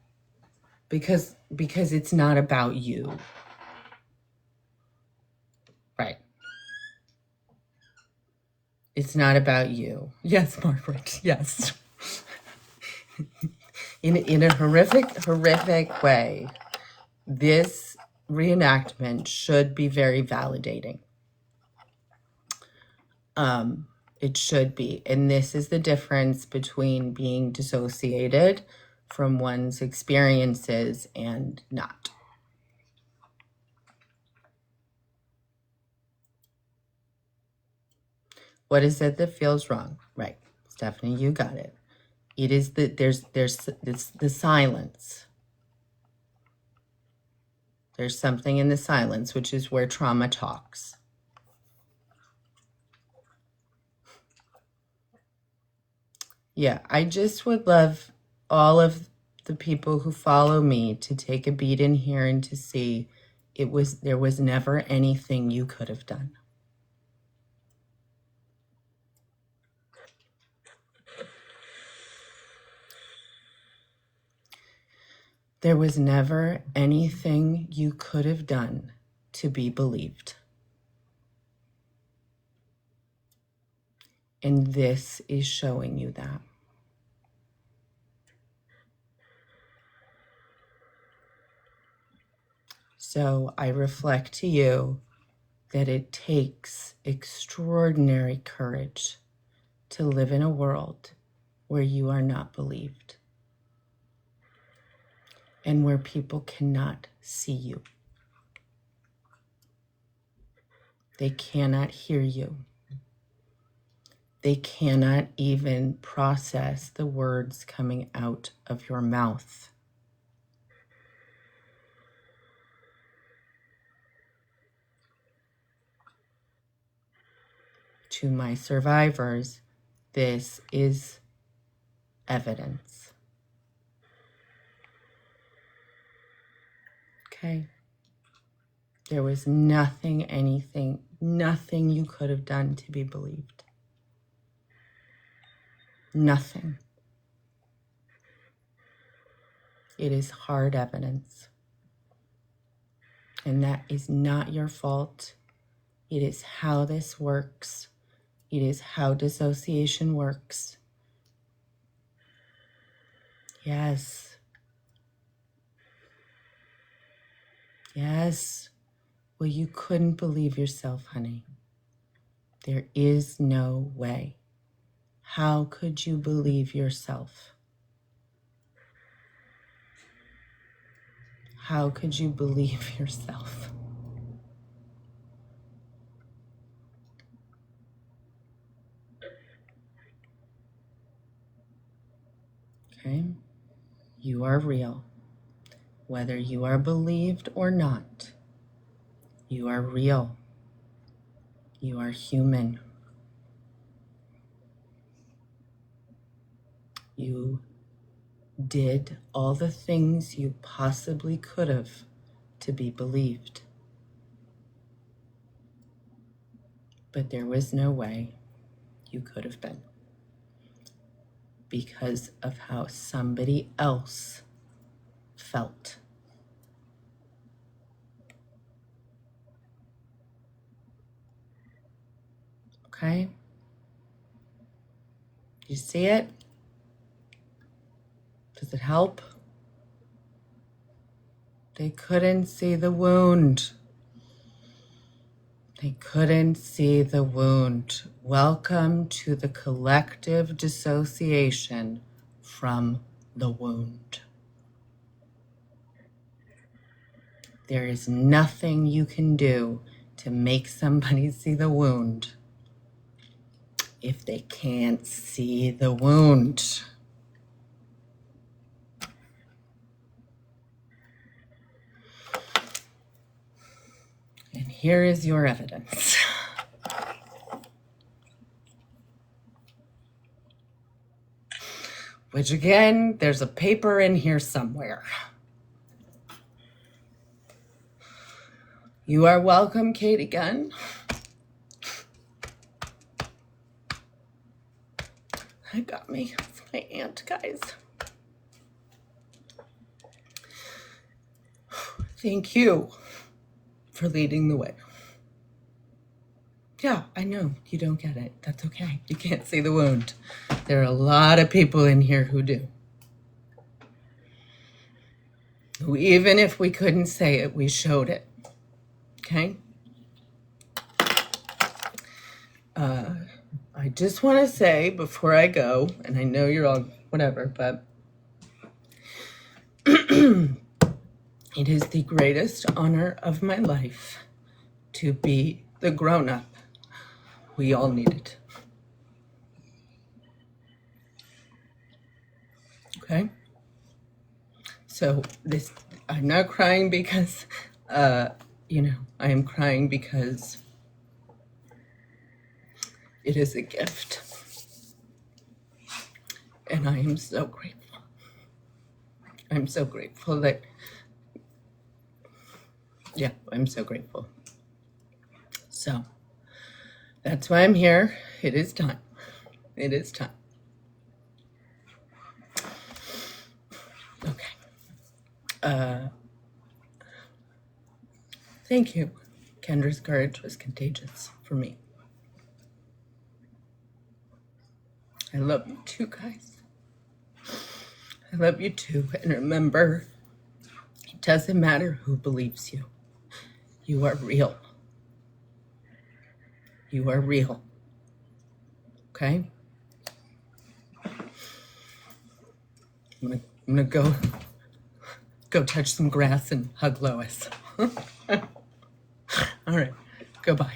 because it's not about you. Right. It's not about you. Yes, Margaret. Yes. In a horrific way, this reenactment should be very validating. It should be. And this is the difference between being dissociated from one's experiences and not. What is it that feels wrong? Right. Stephanie, you got it. It is there's the silence. There's something in the silence, which is where trauma talks. Yeah, I just would love all of the people who follow me to take a beat in here and to see there was never anything you could have done. There was never anything you could have done to be believed. And this is showing you that. So I reflect to you that it takes extraordinary courage to live in a world where you are not believed and where people cannot see you. They cannot hear you. They cannot even process the words coming out of your mouth. To my survivors, this is evidence. Okay? There was nothing you could have done to be believed. Nothing. It is hard evidence. And that is not your fault. It is how this works. It is how dissociation works. Yes. Yes. Well, you couldn't believe yourself, honey. There is no way. How could you believe yourself? How could you believe yourself? Okay? You are real. Whether you are believed or not, you are real. You are human. You did all the things you possibly could have to be believed. But there was no way you could have been because of how somebody else felt. Okay? You see it? Does it help? They couldn't see the wound. They couldn't see the wound. Welcome to the collective dissociation from the wound. There is nothing you can do to make somebody see the wound if they can't see the wound. And here is your evidence. Which again, there's a paper in here somewhere. You are welcome, Katie Gunn. That got me. It's my aunt, guys. Thank you for leading the way. Yeah, I know you don't get it. That's okay. You can't see the wound. There are a lot of people in here who do. Who, even if we couldn't say it, we showed it. Okay? I just want to say before I go, and I know you're all whatever, but it is the greatest honor of my life to be the grown-up we all needed. Okay? So this, I'm not crying because, I am crying because it is a gift. And I am so grateful. I'm so grateful that, I'm so grateful. So that's why I'm here. It is time. It is time. Okay. Thank you. Kendra's courage was contagious for me. I love you too, guys. I love you too. And remember, it doesn't matter who believes you. You are real. You are real. Okay? I'm gonna go touch some grass and hug Lois. All right. Goodbye.